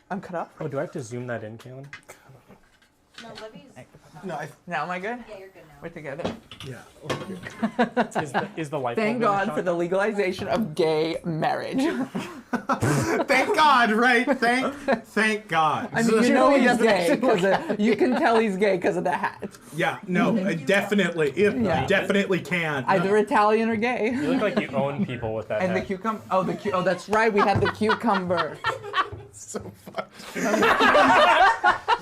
I'm cut off? Oh, do I have to zoom that in, Kailyn? No, Libby's... Now am I good? Yeah, you're good now. We're together. Yeah. Is the light Thank bulb God for the legalization of gay marriage. Thank God, right? Thank God. I mean, you know he's gay because you can tell he's gay because of the hat. Yeah, no, definitely. Definitely can. Either Italian or gay. You look like you own people with that And hat. the cucumber. Oh, that's right. We had the cucumber. So funny.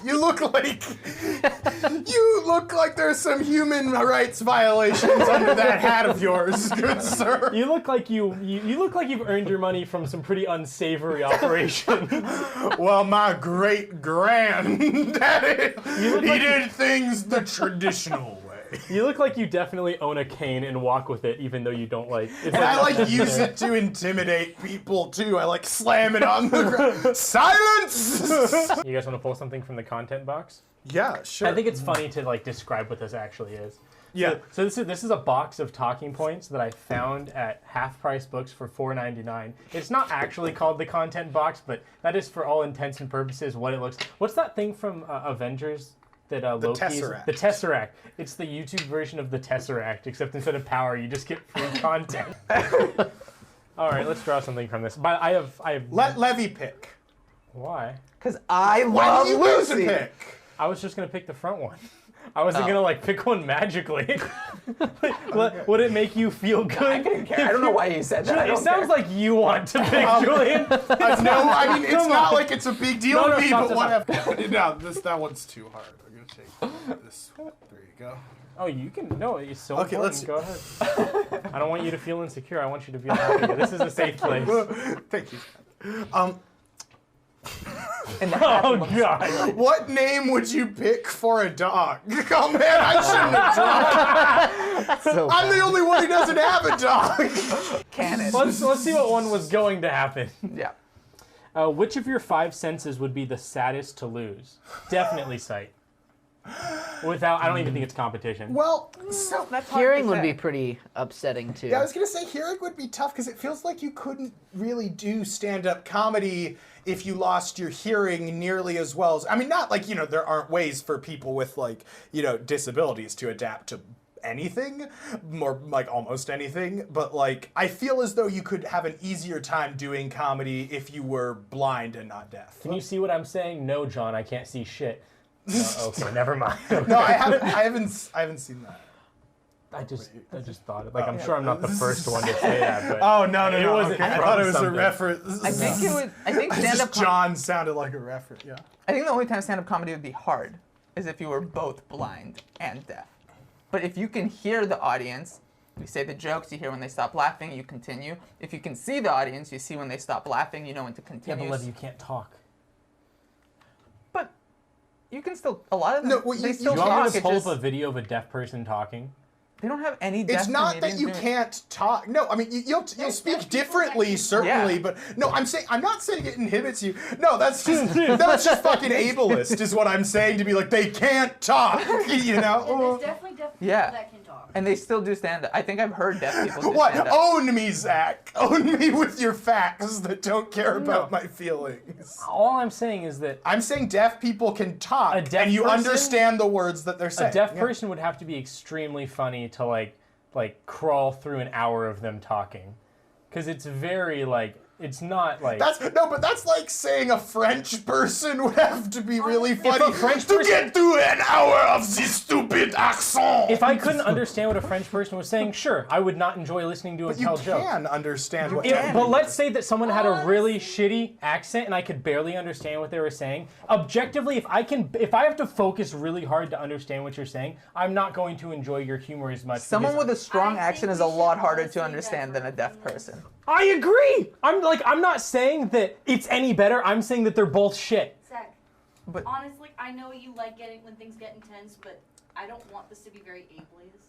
You look like there's some human rights violations under that hat of yours, good sir. You look like you look like you've earned your money from some pretty unsavory operations. Well, my great granddaddy, he did things the traditional way. You look like you definitely own a cane and walk with it, even though you don't like. And I use it to intimidate people too. I slam it on the ground. Silence! You guys want to pull something from the content box? Yeah, sure. I think it's funny to describe what this actually is. Yeah. So this is a box of talking points that I found at Half Price Books for $4.99. It's not actually called the content box, but that is for all intents and purposes what it looks. What's that thing from Avengers? That the Loki's, Tesseract. The Tesseract. It's the YouTube version of the Tesseract, except instead of power, you just get free content. All right, let's draw something from this. But I have. Let Levy pick. Why? Because I Why love do you Lucy. pick? I was just gonna pick the front one. I wasn't gonna pick one magically. Would it make you feel good? I didn't care. I don't know why you said that. It sounds like you want to pick Julian. No, I mean it's not like it's a big deal to me, stop, but stop. whatever. No, that one's too hard. I'm gonna take this one. There you go. Oh, you can. No, it's so Okay, important. Go ahead. I don't want you to feel insecure. I want you to feel happy. This is a safe place. Thank you. And the hat Oh looks- God. What name would you pick for a dog? Oh man, I shouldn't have drawn. I'm the only one who doesn't have a dog. Canon. Let's see what one was going to happen. Yeah. Which of your 5 senses would be the saddest to lose? Definitely sight. I don't even think it's competition. Well, so That's hard Hearing to would say. be pretty upsetting too. yeah, I was gonna say hearing would be tough because it feels like you couldn't really do stand-up comedy if you lost your hearing nearly as well as. I mean, not like there aren't ways for people with disabilities to adapt to anything, more almost anything, but I feel as though you could have an easier time doing comedy if you were blind and not deaf. Can you see what I'm saying? No, John, I can't see shit. Okay, never mind. No, I haven't seen that. I just thought it. I'm sure I'm not the first one to say that, but Oh no, it wasn't okay. I from thought it was something. a reference. I think stand-up. John sounded like a reference. Yeah. I think the only time stand-up comedy would be hard is if you were both blind and deaf. But if you can hear the audience, you say the jokes, you hear when they stop laughing, you continue. If you can see the audience, you see when they stop laughing, you know when to Yeah, continue. but Liv, you can't talk. But you can still. A lot of them. No, well, they you- still You want me talk. to It's pull just, up a video of a deaf person talking? they don't have any deaf It's not that comedians you doing it. can't talk. No, I mean you'll speak differently, certainly, Yeah. but no, I'm not saying it inhibits you. No, that's just fucking ableist, is what I'm saying. To be they can't talk, Yeah, there's definitely deaf people Yeah. that can talk. And they still do stand-up. I think I've heard deaf people do What? stand-up. Own me, Zach. Own me with your facts that don't care about my feelings. All I'm saying is that I'm saying deaf people can talk, A deaf and you person- understand the words that they're saying. a deaf Yeah. person would have to be extremely funny to crawl through an hour of them talking, because it's very it's not But that's like saying a French person would have to be really funny French to person- get through an hour of this stupid accent. If I couldn't understand what a French person was saying, sure, I would not enjoy listening to it you tell jokes. can understand what. But let's say that someone had a really shitty accent and I could barely understand what they were saying. Objectively, if I have to focus really hard to understand what you're saying, I'm not going to enjoy your humor as much. Someone because- with a strong I accent think is a we should lot harder honestly to understand than a deaf differ. person. I agree. I'm not saying that it's any better. I'm saying that they're both shit. Zach, But honestly, I know you like when things get intense, but I don't want this to be very ableist.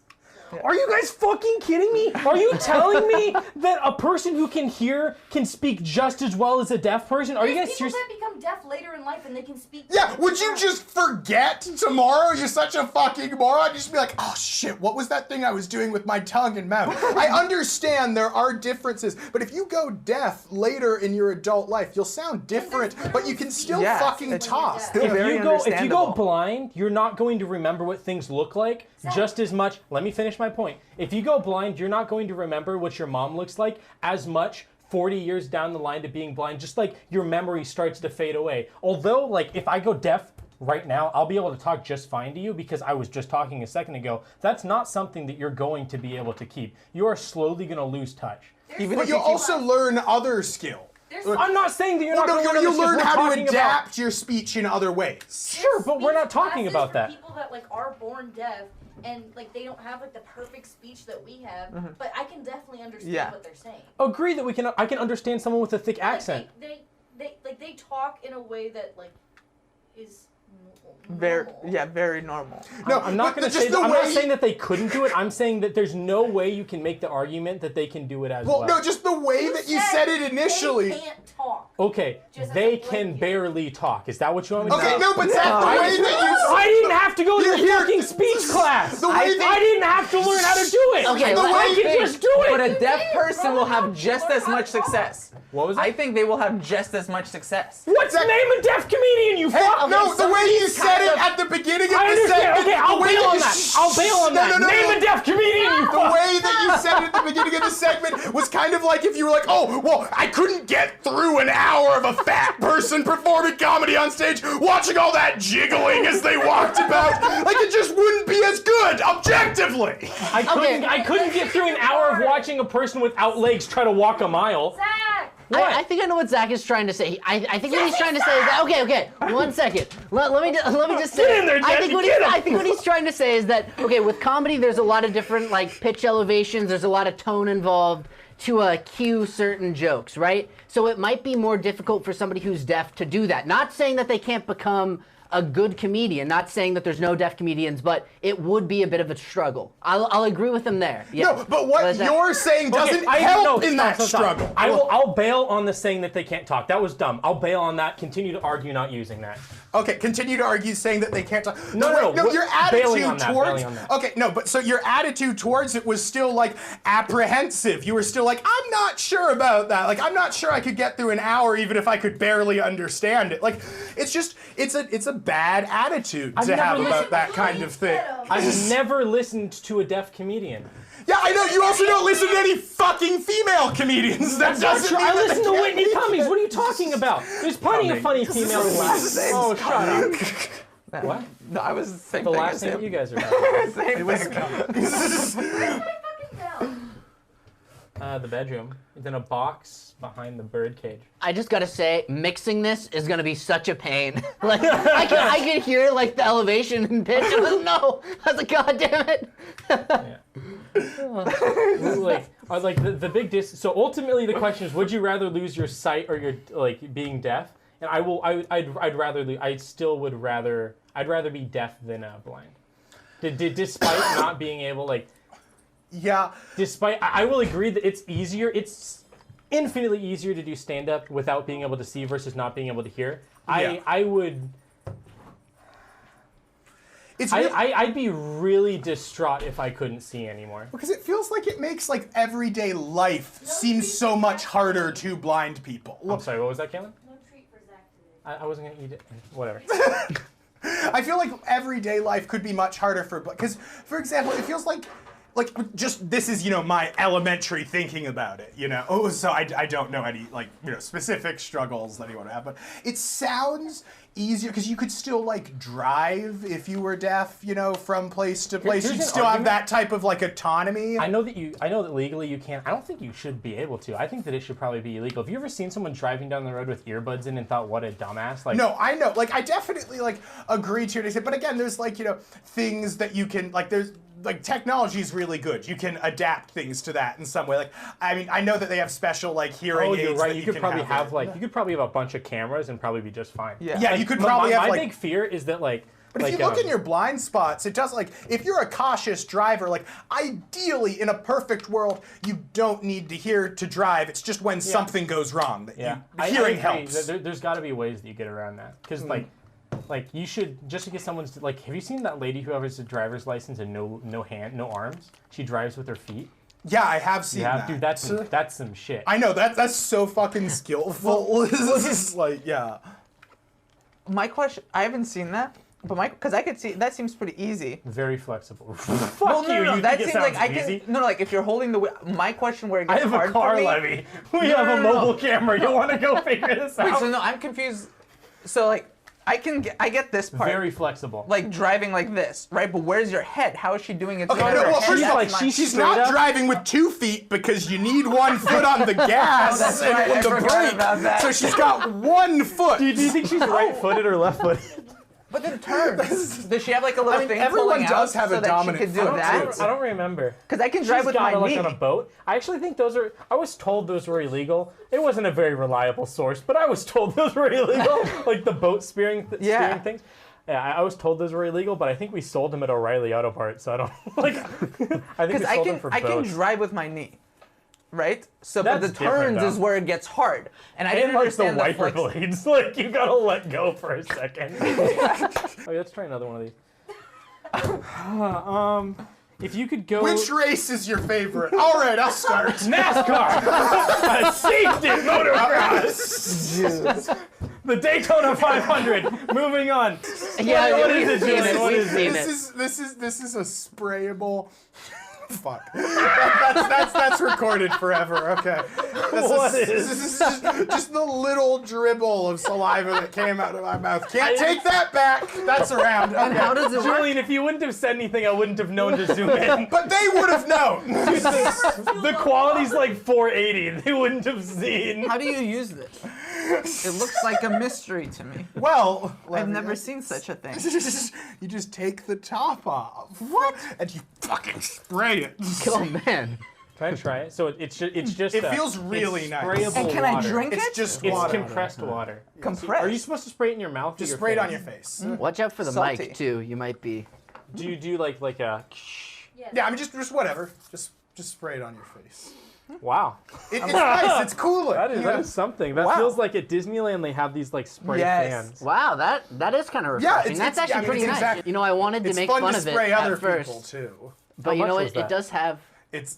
So. Are you guys fucking kidding me? Are you telling me that a person who can hear can speak just as well as a deaf person? Are you There's guys people serious? that become become deaf later in life and they can speak. Yeah, would you just forget tomorrow? You're such a fucking moron. You just be like, oh shit, what was that thing I was doing with my tongue and mouth? I understand there are differences, but if you go deaf later in your adult life, you'll sound different, but you can still Yes, fucking it's talk. still If very you go understandable. blind, you're not going to remember what things look like just as much. Let me finish my point. If you go blind, you're not going to remember what your mom looks like as much 40 years down the line to being blind, just like your memory starts to fade away. Although, like, if I go deaf right now, I'll be able to talk just fine to you because I was just talking a second ago. That's not something that you're going to be able to keep. You are slowly going to lose touch. But you'll also learn other skills. I'm not saying that you're not No, going to you learn how to about. adapt your speech in other ways. Sure, but we're not talking about that. People that like are born deaf and like they don't have like the perfect speech that we have, but I can definitely understand what they're saying. Agree that I can understand someone with a thick accent. They talk in a way that like is very normal. No, I'm not going to say that. I'm not saying that they couldn't do it. I'm saying that there's no way you can make the argument that they can do it as well. Well, no, just the way that you said it initially. They can't talk. Okay, Just as they a can blanket. barely talk. Is that what you want me to Okay, say? no, but Zach, the way that you I didn't have to go to a Here- fucking speech class. The way I that- didn't have to learn how to do it. Okay, The I way- can just do it. But a deaf person will have just as much success. What was it? I think they will have just as much success. What's the name of deaf comedian, you Hey, fuck? no, the way you said it of- at the beginning of I the understand. segment. Okay, I'll the way bail that on you that. I'll bail on No, that. no, no, Name no. a deaf comedian, you The fuck. way that you said it at the beginning of the segment was kind of like if you were like, oh, well, I couldn't get through an hour of a fat person performing comedy on stage, watching all that jiggling as they walked about. Like, it just wouldn't be as good, objectively. I couldn't get through an hour of watching a person without legs try to walk a mile. Zach! What? I think I know what Zach is trying to say. I think what he's trying to say is that, okay, 1 second. Let me just say. Get in there, Jesse, get him. I think what he's trying to say is that, okay, with comedy, there's a lot of different like pitch elevations. There's a lot of tone involved to cue certain jokes, right? So it might be more difficult for somebody who's deaf to do that. Not saying that they can't become a good comedian, not saying that there's no deaf comedians, but it would be a bit of a struggle. I'll agree with him there. Yeah. No, but what Zach- you're saying doesn't help in that struggle. I'll bail on the saying that they can't talk. That was dumb. I'll bail on that. Continue to argue not using that. Okay, continue to argue saying that they can't talk. No, your bailing attitude on that, towards. bailing on that. Okay, no, but so your attitude towards it was still like apprehensive. You were still like, I'm not sure about that. Like, I'm not sure I could get through an hour even if I could barely understand it. Like, it's just, it's a bad attitude to never have listened about that kind of thing. I've never listened to a deaf comedian. Yeah, I know. You also don't listen to any fucking female comedians. That doesn't mean I that listen they to can't Whitney be- Cummings. What are you talking about? There's plenty of funny female comedians. Oh, shut up. What? No, I was the same The thing last as thing him. you guys are talking Same thing. about. The bedroom. It's in a box behind the birdcage. I just gotta say, mixing this is gonna be such a pain. Like, I could hear like the elevation and pitch. I was no. I was like, God damn it. The big so ultimately the question is, would you rather lose your sight or your like being deaf? And I'd rather be deaf than blind. Despite not being able Yeah. Despite, I will agree that it's easier. It's infinitely easier to do stand-up without being able to see versus not being able to hear. Yeah. I'd be really distraught if I couldn't see anymore. Because it feels like it makes like everyday life seem so much harder to blind people. I'm sorry, what was that, Kailyn? No treat for Zach today. I wasn't gonna eat it. Whatever. I feel like everyday life could be much harder because, for example, it feels like just this is my elementary thinking about it. Oh, so I don't know any specific struggles that you want to have, but it sounds easier because you could still drive if you were deaf, from place to place. Here's You'd an still have argument. that type of autonomy. I know that legally you can. I don't think you should be able to. I think that it should probably be illegal. Have you ever seen someone driving down the road with earbuds in and thought, what a dumbass? No, I know. I definitely agree to it. But again, there's things that you can there's technology is really good. You can adapt things to that in some way. I know that they have special hearing aids. You're right. That You could probably have there. you could probably have a bunch of cameras and probably be just fine. Yeah. Yeah, you could probably have my big fear is that But if you look in your blind spots, it does, like, if you're a cautious driver, like, ideally, in a perfect world, you don't need to hear to drive. It's just when something goes wrong that hearing helps. There's got to be ways that you get around that. Because, like, you should, just because someone's, like, have you seen that lady who has a driver's license and no arms? She drives with her feet. Yeah, I have seen that. Dude, that's some shit. I know, that's so fucking skillful. This is like, yeah. My question, I haven't seen that. But because I could see, that seems pretty easy. Very flexible. Fuck you. No, that seems like I can. No, like if you're holding the wheel. My question where it gets hard for me. I have a car levy. We have a mobile camera. You want to go figure this out? Wait, so no, I'm confused. So like, I get this part. Very flexible. Like driving like this, right? But where's your head? How is she doing it? Okay, no, well, first of all, she's not driving with 2 feet because you need 1 foot on the gas and the brake. So she's got 1 foot. Do you think she's right-footed or left-footed? But then turns. Does she have like a little thing everyone pulling does out have so a that dominant she could do foot, that? too. I don't remember. Because I can drive with my knee. On a boat. I actually think those are. I was told those were illegal. It wasn't a very reliable source, but I was told those were illegal. Like the boat steering things. Yeah, I was told those were illegal, but I think we sold them at O'Reilly Auto Parts, so I don't like. I think we sold them for boats. I can drive with my knee, right? So, That's but the turns is where it gets hard, and I didn't like understand the wiper blades. Like you gotta let go for a second. Okay, let's try another one of these. If you could go. Which race is your favorite? All right, I'll start. NASCAR. Safety motocross. The Daytona 500. Moving on. Yeah, what is it, Julian? What is it? This is a sprayable. Fuck. That's recorded forever. Okay. This is just the little dribble of saliva that came out of my mouth. Can't take that back. That's around. Okay. And how does it work? Julian, if you wouldn't have said anything, I wouldn't have known to zoom in. But they would have known. The quality's like 480. They wouldn't have seen. How do you use this? It looks like a mystery to me. Well, I've never seen such a thing. You just take the top off. What? And you fucking spray it. Oh man. Can I try it? So it's just. It feels really nice. Sprayable And can water. I drink it? It's just It's water. compressed water. Compressed? Are you supposed to spray it in your mouth? Just or your spray it face? on your face. Watch out for the Salty. mic too. You might be. Do you do like a? Yes. Yeah, I mean just whatever. Just spray it on your face. Wow. It's nice. It's cooler. That is something. That feels like at Disneyland they have these like spray fans. Wow, that is kind of refreshing. That's actually pretty nice. exactly- You know, I wanted to It's make fun fun to of it spray other at first, people too. but How you know much what? was that? It does have. It's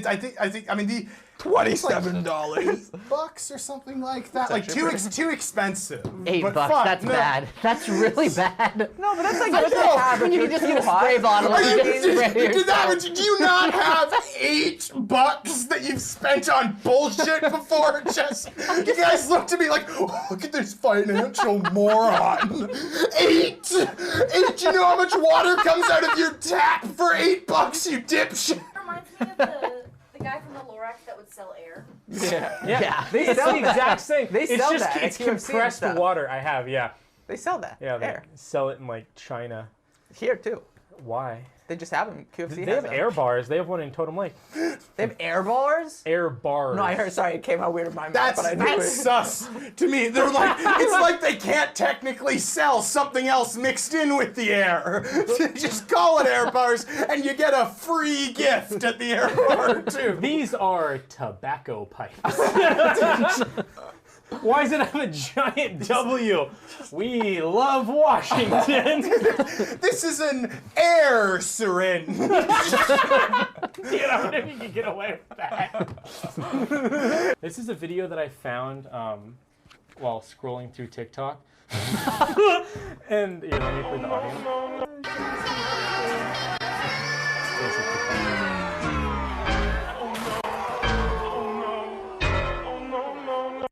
I mean the $27. $8 or something like that. Like actually too expensive. $8. But fun. That's No. bad. That's really bad. No, but that's like I good to know, have when if you you're just too get a hot. spray bottle Are and you, just spray yourself. do you not have $8 that you've spent on bullshit before? Just you guys look to me like, oh, look at this financial moron. $8. You know how much water comes out of your tap for $8, you dipshit. Reminds me of the guy from the Lorax that would sell air. Yeah. They sell the exact same. They sell it's just that at it's QFC and compressed stuff. water. I have, yeah. They sell that. Yeah, they Air. sell it in like China. Here too. Why? They just have them. QFC They has have them. air bars. They have one in Totem Lake. They have air bars? Air bars. No, I heard. Sorry, it came out weird in my mouth, That's but I knew it. sus to me. They're like, it's like they can't technically sell something else mixed in with the air. Just call it air bars, and you get a free gift at the air bar too. These are tobacco pipes. Why does it have a giant W? We love Washington. This is an air syringe. You know, if you can get away with that. This is a video that I found while scrolling through TikTok. And let me play the audio.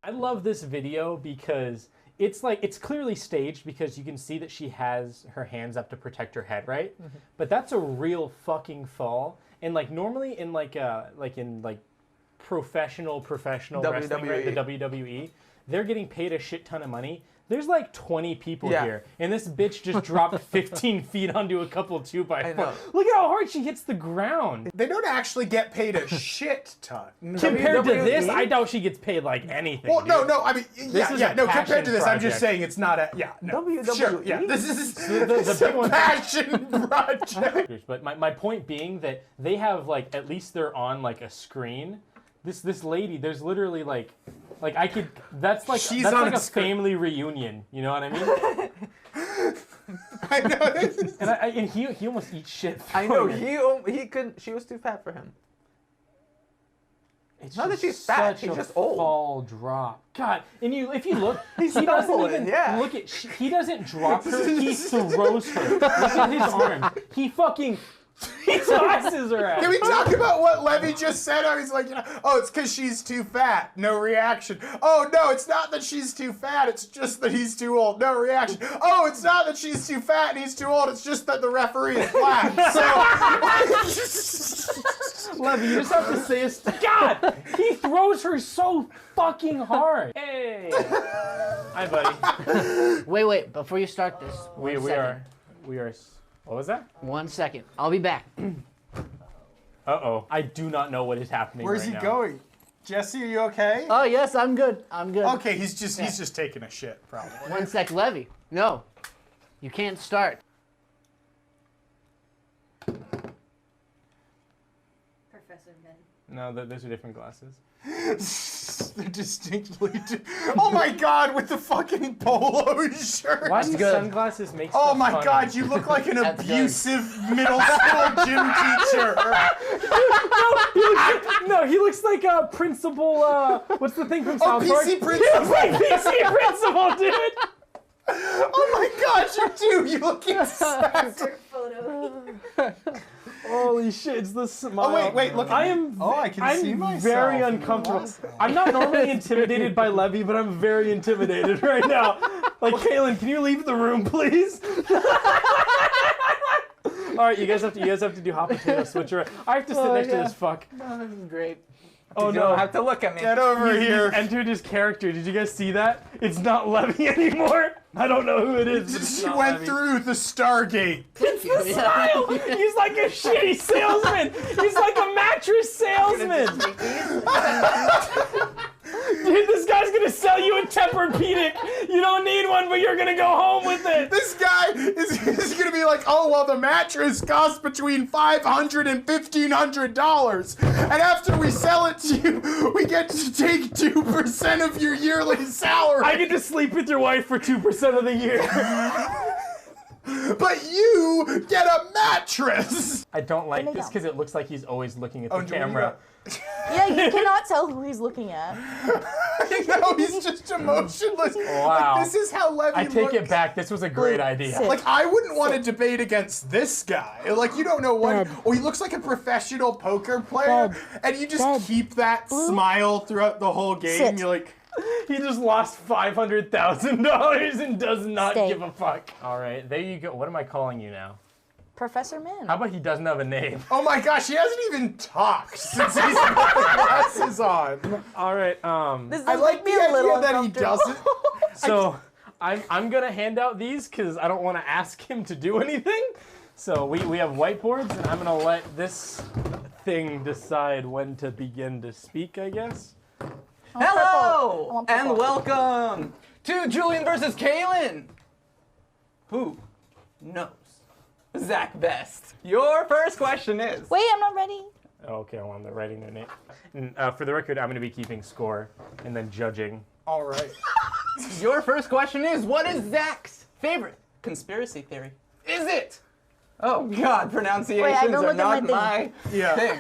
I love this video because it's clearly staged because you can see that she has her hands up to protect her head, right? Mm-hmm. But that's a real fucking fall. And like normally in professional wrestling, right, the WWE, they're getting paid a shit ton of money. there's like 20 people Yeah. here, and this bitch just dropped 15 feet onto a couple 2x4. I know. Look at how hard she hits the ground. They don't actually get paid a shit ton. Compared to this, WWE? I doubt she gets paid like anything. Well, dude. no, I mean, is yeah, a no, passion compared to this, I'm just project. saying it's not a, no. WWE? Sure, yeah, this is the big a one- passion project. But my point being that they have like, at least they're on like a screen. This lady, there's literally like I could, that's like She's that's on like a a screen. family reunion. You know what I mean? I know. And he almost eats shit. I know through it. he could. She was too fat for him. It's Not that just she's fat, such she's a just old. Fall drop. God, and if you look, he doesn't stumbling, even yeah. look at. He doesn't drop her. He throws her. Look at his arms. He fucking he tosses her out. Can we talk about what Levy just said? I was like, oh, it's because she's too fat. No reaction. Oh, no, it's not that she's too fat. It's just that he's too old. No reaction. Oh, it's not that she's too fat and he's too old. It's just that the referee is black. So, Levy, you just have to say it. God, he throws her so fucking hard. Hey, hi, buddy. Wait, before you start this, We are. What was that? 1 second. I'll be back. Uh-oh. I do not know what is happening where's right he now. going? Jesse, are you okay? Oh yes, I'm good. I'm good. Okay, he's just taking a shit, probably. 1 sec, Levy. No, you can't start. Professor Men. No, those are different glasses. They're distinctly. Oh my God, with the fucking polo shirt. Why do good. sunglasses make Oh stuff my funny? God, you look like an That's good. abusive middle school gym teacher. No, he looks like a principal, what's the thing from South Park? PC He looks principal. like PC principal, dude! Oh my God, you do. You look insane. Insert photo. Holy shit, it's the smile. Oh wait, look. I am. Oh, I can I'm see myself. very in the uncomfortable. glass. I'm not normally intimidated by Levy, but I'm very intimidated right now. Like, Kailyn, can you leave the room, please? All right, you guys have to do hot potato switch around. I have to sit next to this fuck. Oh, this is great. Oh You no! don't have to look at me. Get over here. Entered his character. Did you guys see that? It's not Levy anymore. I don't know who it is. But it's She not went Levy. through the Stargate. Smile! He's like a shitty salesman. He's like a mattress salesman. Dude, this guy's gonna sell you a Tempur-Pedic. You don't need one, but you're gonna go home with it. This guy is gonna be like, oh well, the mattress costs between $500 and $1,500, and after we sell it to you, we get to take 2% of your yearly salary. I get to sleep with your wife for 2% of the year. But you get a mattress. I don't like Lay this down. because it looks like he's always looking at the Oh, Julia. camera. Yeah, you cannot tell who he's looking at. No, he's just emotionless. Wow. Like, this is how Levy I take it looks. back. This was a great idea. Sit. Like, I wouldn't want to debate against this guy. Like, you don't know what. Bed. Oh, he looks like a professional poker player, Bed. and you just Bed. keep that smile throughout the whole game. Sit. You're like, He just lost $500,000 and does not Stay. give a fuck. All right, there you go. What am I calling you now? Professor Min. How about he doesn't have a name? oh my gosh, he hasn't even talked since he's got the glasses on. All right, This I does like make me the a little idea that he uncomfortable. doesn't. so I'm gonna hand out these because I don't want to ask him to do anything. So we have whiteboards, and I'm gonna let this thing decide when to begin to speak, I guess. I want Hello purple. and welcome to Julian versus Kailyn. Who knows Zack best? Your first question is. Wait, I'm not ready. Okay, well, I'm writing their name. And, for the record, I'm gonna be keeping score and then judging. All right. Your first question is, what is Zack's favorite conspiracy theory? Is it? Oh God, pronunciations don't are look at not my my Yeah. thing.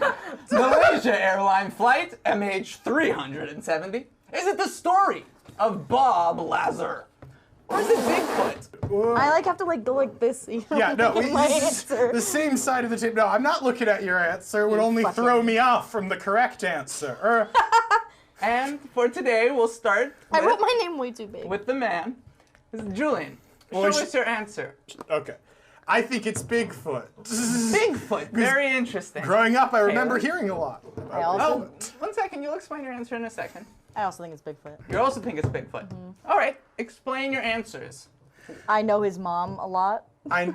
Malaysia airline flight MH370. Is it the story of Bob Lazar? Or is it Bigfoot? I have to go like this. Yeah, no, Get my answer. the same side of the table. No, I'm not looking at your answer. It would only fucking- throw me off from the correct answer. And for today, we'll start I wrote with, my name way too big. with the man. This is Julian. Well, Show us your answer. Okay. I think it's Bigfoot. Bigfoot. Very interesting. Growing up, I remember Kailyn? hearing a lot. I also. Oh, 1 second. You'll explain your answer in a second. I also think it's Bigfoot. You also think it's Bigfoot. All right, explain your answers. I know his mom a lot. I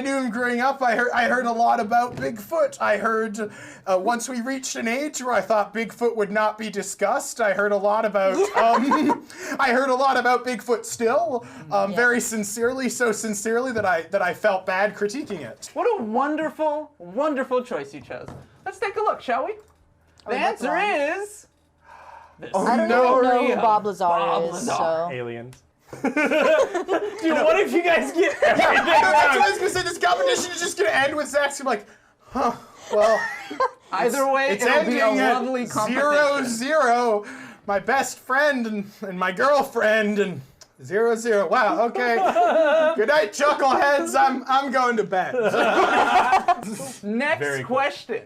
knew him growing up. I heard a lot about Bigfoot. I heard once we reached an age where I thought Bigfoot would not be discussed. I heard a lot about Bigfoot still, very sincerely, so sincerely that I felt bad critiquing it. What a wonderful, wonderful choice you chose. Let's take a look, shall we? The that's answer wrong. is... The I don't no. even know story who of Bob Lazar is, Lazar. so. Aliens. Dude, what if you guys get everything I know, that's what I wrong? was gonna say. This competition is just gonna end with Zach's like, huh? Well, Either way, it's it'll be ending a at lovely competition. 0-0. My best friend and my girlfriend and 0-0. Wow. Okay. Good night, chuckleheads. I'm going to bed. Next Very cool. question.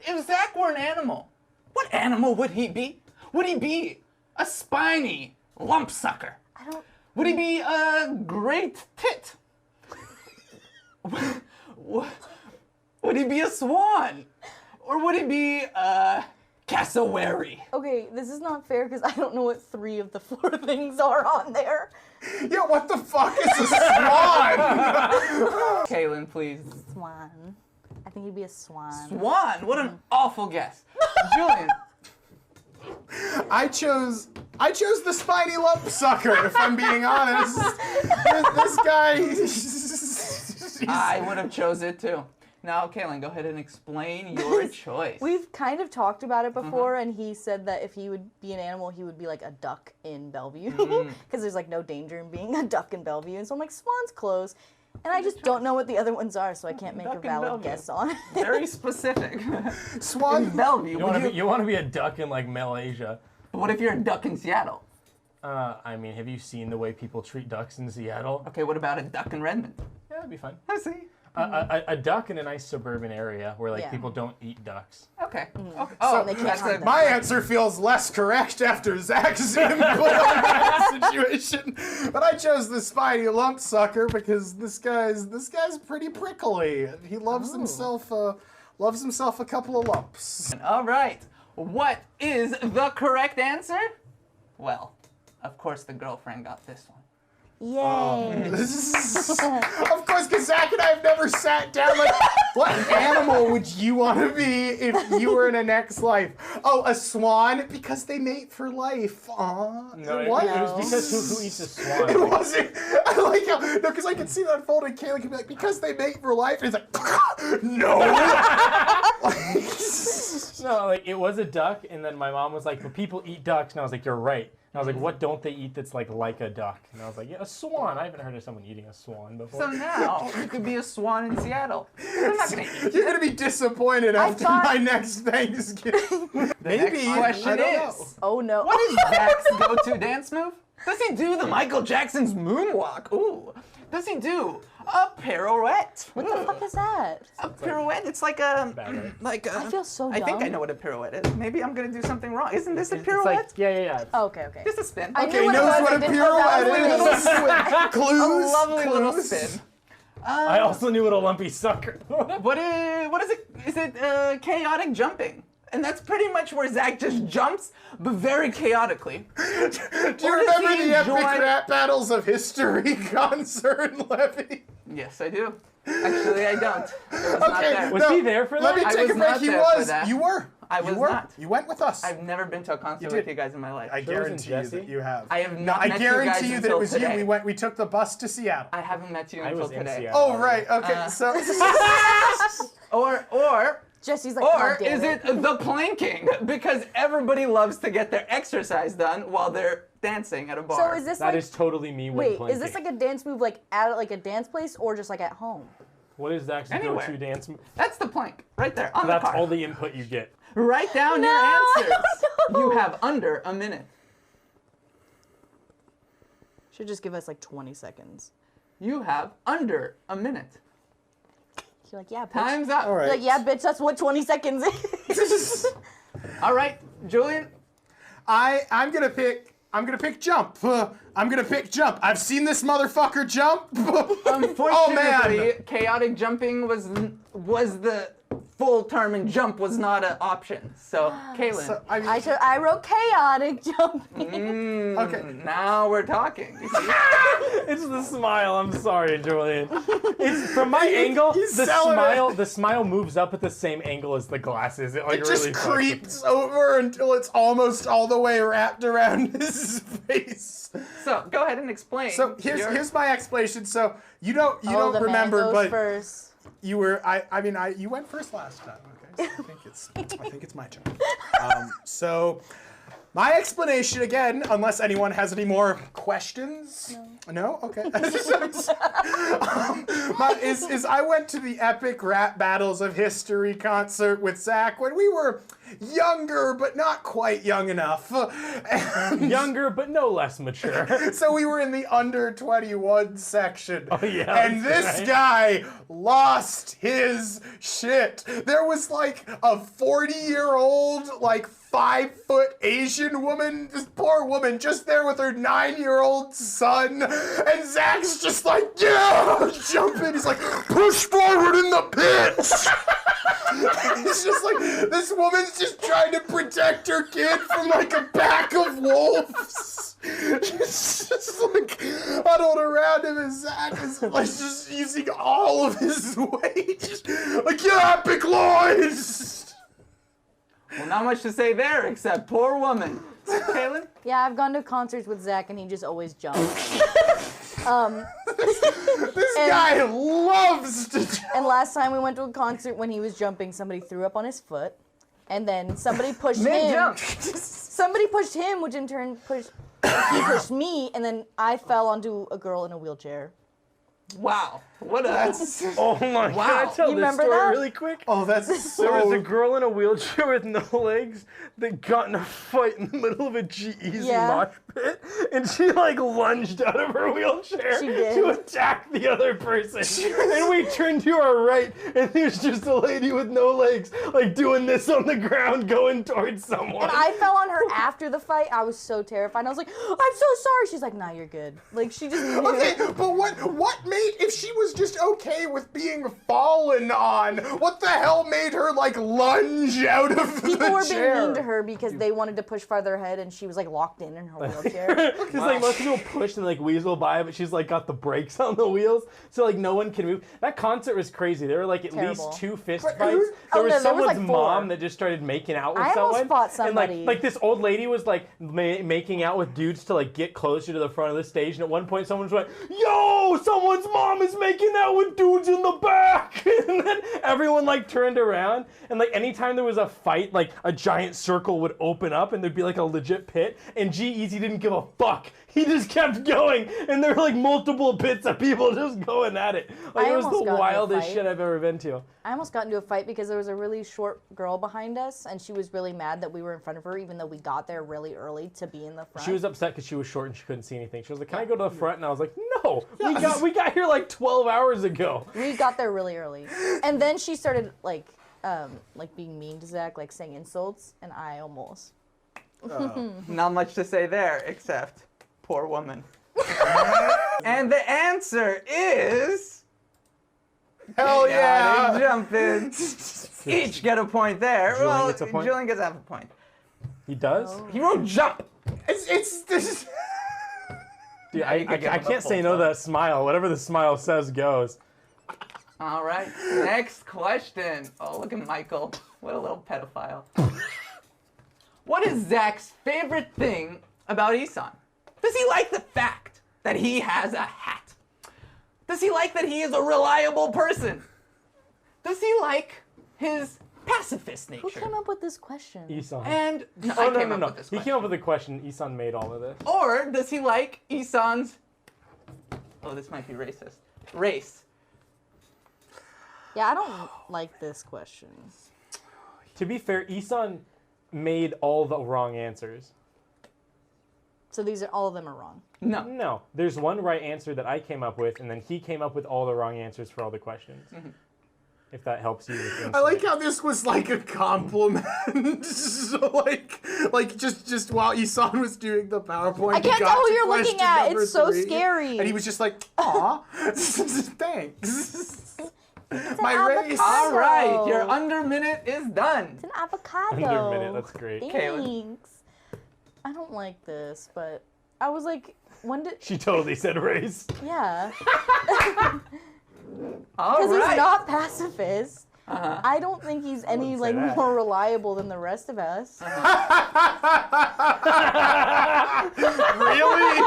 If Zach were an animal, what animal would he be? Would he be a spiny lump sucker? I don't. Would he be a great tit? Would he be a swan? Or would he be a cassowary? Okay, this is not fair because I don't know what 3 of the 4 things are on there. Yeah, what the fuck is a swan? Kailyn, please. Swan. I think he'd be a swan. Swan, what an awful guess. Julian. I chose the spiny lump sucker. If I'm being honest, this guy. I would have chose it too. Now, Kailyn, go ahead and explain your choice. We've kind of talked about it before, and he said that if he would be an animal, he would be like a duck in Bellevue. Because there's like no danger in being a duck in Bellevue. And so I'm like, swan's close. And I just don't know what the other ones are, so I can't make Duck a in valid Bellevue. guess on it. Very specific. Swan. Bellevue. You want to be a duck in like Malaysia. What if you're a duck in Seattle? I mean, have you seen the way people treat ducks in Seattle? Okay, what about a duck in Redmond? Yeah, that'd be fun. I see. A duck in a nice suburban area where like Yeah. people don't eat ducks. Okay. Okay. So they can't that's hunt a them. My answer feels less correct after Zach's input on that situation. But I chose the spiny lump sucker because this guy's pretty prickly. He loves himself a couple of lumps. All right. What is the correct answer? Well, of course the girlfriend got this one. Yay. Of course, because Zach and I have never sat down like, what animal would you want to be if you were in a next life? Oh, a swan, because they mate for life. Aw. No, What? it was because who eats a swan? It wasn't. I like how, no, because I could see that unfolding. Kailyn could be like, because they mate for life. And he's like, no. No, like it was a duck, and then my mom was like, "But people eat ducks," and I was like, "You're right." And I was like, "What don't they eat that's like a duck?" And I was like, "Yeah, a swan." I haven't heard of someone eating a swan before. So now you could be a swan in Seattle. I'm not gonna eat. You're gonna be disappointed after my next Thanksgiving. Maybe. Next question I don't know. is, Oh no. what is Zach's go-to dance move? Does he do the Michael Jackson's moonwalk? Ooh. Does he do a pirouette? What the fuck is that? A pirouette? It's like a, right? like a. I feel so I think I dumb. know what a pirouette is. Maybe I'm gonna do something wrong. Isn't this a It's pirouette? like yeah. Oh, okay, okay. Just a spin. I Okay, knew what it knows was, what I a didn't know that pirouette was is. what Clues. A lovely little clues. spin. I also knew what a lumpy sucker. What is it? Is it chaotic jumping? And that's pretty much where Zach just jumps, but very chaotically. Do you Or does remember he the epic enjoy- rap battles of history concert in Levy? Yes, I do. Actually, I don't. I was not Okay, there. Was he there for Let me that? I take was a break. not He there for was. that. You were. I You was were. not. You went with us. I've never been to a concert did. with you guys in my life. I guarantee you Jesse? that you have. I have No, not I met you guys guarantee you that it until was today. you. We took the bus to Seattle. I haven't met you I until was in today. Seattle. Oh right. Okay. So. Or Jesse's like, Or God damn is it the planking? Because everybody loves to get their exercise done while they're dancing at a bar. So is this That like? is totally me. Wait, when is this like a dance move like at like a dance place or just like at home? What is Zach's Anywhere. go-to dance move? That's the plank, right there on That's the car. all the input you get. Write down your No, answers. no. You have under a minute. Should just give us like 20 seconds. You have under a minute. You're like, yeah, bitch. Time's up. All right. You're like, yeah, bitch, that's what 20 seconds is. All right, Julian. I'm gonna pick jump. I'm gonna pick jump. I've seen this motherfucker jump. Unfortunately, Oh man. chaotic jumping was the full term and jump was not an option. So, Kailyn. So, I mean, I wrote chaotic jumping. okay. Now we're talking. You see? It's the smile. I'm sorry, Julian. It's from my angle. he's The selling smile. it. The smile moves up at the same angle as the glasses. It like It just really fucks creeps over until it's almost all the way wrapped around his face. So, go ahead and explain. So here's my explanation. So you don't The remember, man goes but first. you were you went first last time. Okay, so I think it's my turn. So my explanation again, unless anyone has any more questions. No? Okay. Is I went to the epic Rap Battles of History concert with Zach when we were younger, but not quite young enough. And Younger, but no less mature. so we were in the under 21 section. Oh, yeah, And this that's right. guy lost his shit. There was like a 40-year-old, like 5-foot Asian woman, this poor woman, just there with her 9-year-old son. And Zach's just like, yeah, jumping. He's like, push forward in the pit. It's just like, this woman's just trying to protect her kid from like a pack of wolves. She's just like huddled around him, and Zach is like just using all of his weight. Like, yeah, Epic Lloyds. well, not much to say there, except poor woman. Kailyn? Yeah, I've gone to concerts with Zach, and he just always jumps. This guy loves to jump. And last time we went to a concert, when he was jumping, somebody threw up on his foot, and then somebody pushed him. Mid-jump. Somebody pushed him, which in turn he pushed me, and then I fell onto a girl in a wheelchair. Wow. What a... Oh my! Wow. Can I tell You this remember story that? really quick? Oh, that's There was a so. girl in a wheelchair with no legs that got in a fight in the middle of a G-Eazy Yeah. mosh pit, and she like lunged out of her wheelchair She did. to attack the other person. And we turned to our right, and there's just a lady with no legs, like doing this on the ground, going towards someone. And I fell on her after the fight. I was so terrified. I was like, I'm so sorry. She's like, nah, you're good. Like, she just knew. Okay, but what made, if she was just okay with being fallen on, what the hell made her like lunge out of People the were chair? being mean to her because they wanted to push farther ahead, and she was like locked in her wheelchair. Because like most people push and like weasel by, but she's like got the brakes on the wheels, so like no one can move. That concert was crazy. There were like at Terrible. least 2 fist But fights. who- There Oh, was no, there was, someone's like, 4. mom that just started making out with I almost someone. fought And somebody. like this old lady was like making out with dudes to like get closer to the front of the stage. And at one point, someone was like, "Yo, someone's mom is making out with dudes in the back." And then everyone like turned around, and like anytime there was a fight, like a giant circle would open up, and there'd be like a legit pit. And G-Eazy didn't give a fuck. He just kept going, and there were like multiple pits of people just going at it. Like I it was almost the got into a wildest fight. shit I've ever been to. I almost got into a fight because there was a really short girl behind us, and she was really mad that we were in front of her, even though we got there really early to be in the front. She was upset because she was short and she couldn't see anything. She was like, "Can I go to the front?" And I was like, "No, we got here like 12 hours ago." We got there really early, and then she started like being mean to Zach, like saying insults, and I almost. Not much to say there, except poor woman. And the answer is... Hell Yeah, yeah! jump in. Each get a point there. Julian well, gets a point? Julian gets half a point. He does. He wrote jump. It's this. Dude, you I can give him a can't say full no to that smile. Whatever the smile says goes. All right, next question. Oh, look at Michael. What a little pedophile. What is Zach's favorite thing about Isan? Does he like the fact that he has a hat? Does he like that he is a reliable person? Does he like his pacifist Who nature? came up with this question? Isan. And no, Oh, I no, came no, up no. with this He question. came up with the question. Isan made all of this. Or does he like Isan's... Oh, this might be racist. Race. Yeah, I don't like this question. To be fair, Isan made all the wrong answers. So all of them are wrong. No. No, there's one right answer that I came up with, and then he came up with all the wrong answers for all the questions. If that helps you with insight. I like how this was like a compliment. So like just while Isan was doing the PowerPoint, I can't he got tell who to you're looking question at. number It's so 3, scary. And he was just like, "Aw, thanks." My race. All right, your under minute is done. It's an avocado. Under a minute, that's great. Kailyn. Thanks. I don't like this, but I was like, when did? She totally said race. Yeah. All Because right. he's not pacifist. Uh-huh. I don't think he's any say like that. more reliable than the rest of us. Really?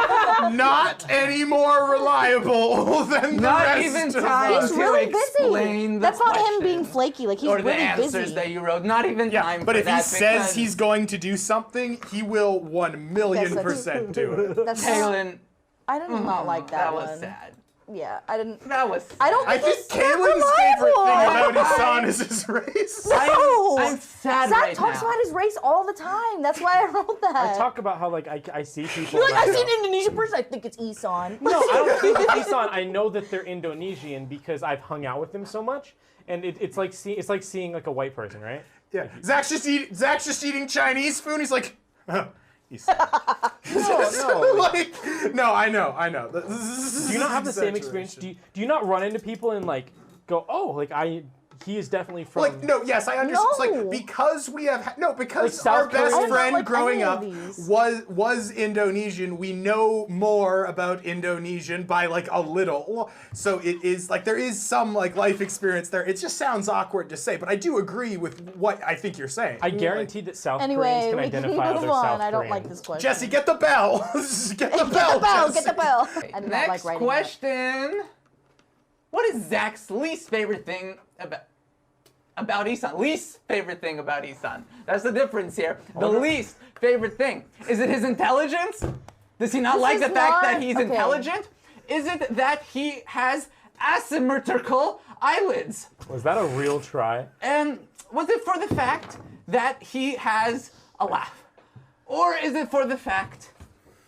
Not any more reliable than the Not rest even of time us. He's to really explain busy. the That's not him question. being flaky. Like he's Or the really answers busy. that you wrote. Not even time Yeah, but for if he that says because- he's going to do something, he will 1,000,000% Yes, that's- do it. That's Kailyn, I did not like that, was one. sad. Yeah, I didn't. That was I don't I think think he's that Kaylin's favorite thing reliable. about his son is his race. No! I'm sad Zach right talks now. about his race all the time. That's why I wrote that. I talk about how like I see people. You're like, I that- see an Indonesian person. I think it's Isan. No, I don't think it's Isan. I know that they're Indonesian because I've hung out with them so much, and it's like seeing like a white person, right? Yeah, Zach's just eating Chinese food. He's like, he's No. like, no, I know. Do you not have the same experience? Do you not run into people and like go, oh, like he is definitely from. Like, no, yes, I understand. It's No. like, because we have, no, because Like our South best Korea? I don't friend like growing any up of these. was Indonesian, we know more about Indonesian by like a little. So it is like, there is some like life experience there. It just sounds awkward to say, but I do agree with what I think you're saying. I guarantee that South Anyway, Koreans we can can identify move other on. South I don't Koreans. like this question. Jesse, get the bell. Get the Get bell, the bell. Jesse. Get the bell. I did not Next like writing question. What is Zach's least favorite thing about Isan? Least favorite thing about Isan. That's the difference here. The least favorite thing. Is it his intelligence? Does he not This like is the fact not- that he's okay. intelligent? Is it that he has asymmetrical eyelids? Was that a real try? And was it for the fact that he has a laugh? Or is it for the fact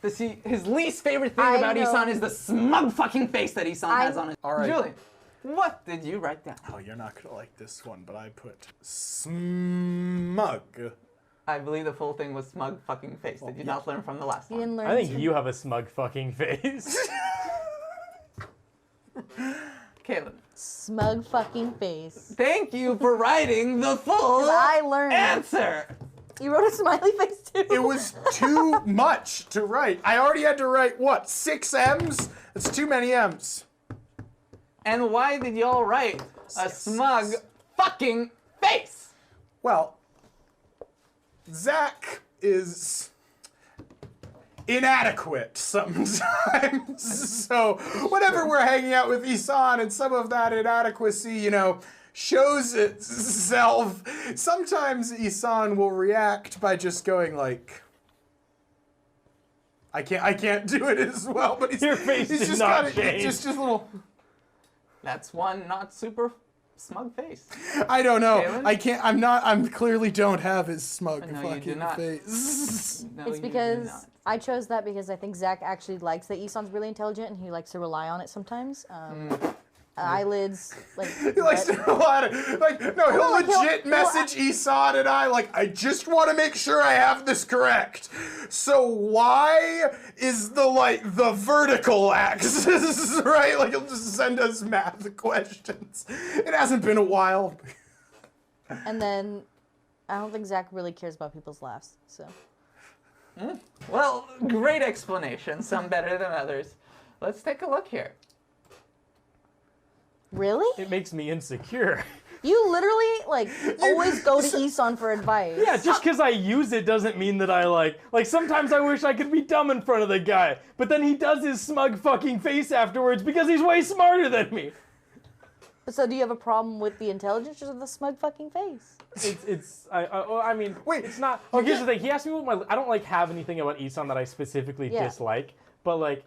that his least favorite thing I about know. Isan is the smug fucking face that Isan has on it? All right. Julian, what did you write down? Oh, you're not gonna like this one, but I put smug. I believe the full thing was smug fucking face. Did you not learn from the last You one? didn't learn. I think you have a smug fucking face. Kailyn, Smug fucking face. thank you for writing the full I learned. answer. You wrote a smiley face too. It was too much to write. I already had to write, what, 6 M's? It's too many M's. And why did y'all write a smug fucking face? Well, Zach is inadequate sometimes. So whenever we're hanging out with Isan and some of that inadequacy, shows itself, sometimes Isan will react by just going like, I can't do it as well, but Your face he's did just not got change. just a little. That's one not super smug face. I don't know. Kailyn? I clearly don't have his smug No, you do fucking not. face. No, It's you do because not. I chose that because I think Zach actually likes that Isan's really intelligent and he likes to rely on it sometimes. Eyelids, like. He likes to rely on it. No, he'll like, he'll- legit message Isan and I just want to make sure I have this correct. So why is the vertical axis, right? Like he'll just send us math questions. It hasn't been a while. And then I don't think Zach really cares about people's laughs. So. Well, great explanation. Some better than others. Let's take a look here. Really? It makes me insecure. You literally always go to Isan for advice. Yeah, just because I use it doesn't mean that I like sometimes I wish I could be dumb in front of the guy, but then he does his smug fucking face afterwards because he's way smarter than me. So do you have a problem with the intelligence or the smug fucking face? I mean, Wait, it's not. Oh, here's the thing. He asked me what I don't have anything about Isan that I specifically Yeah. dislike, but like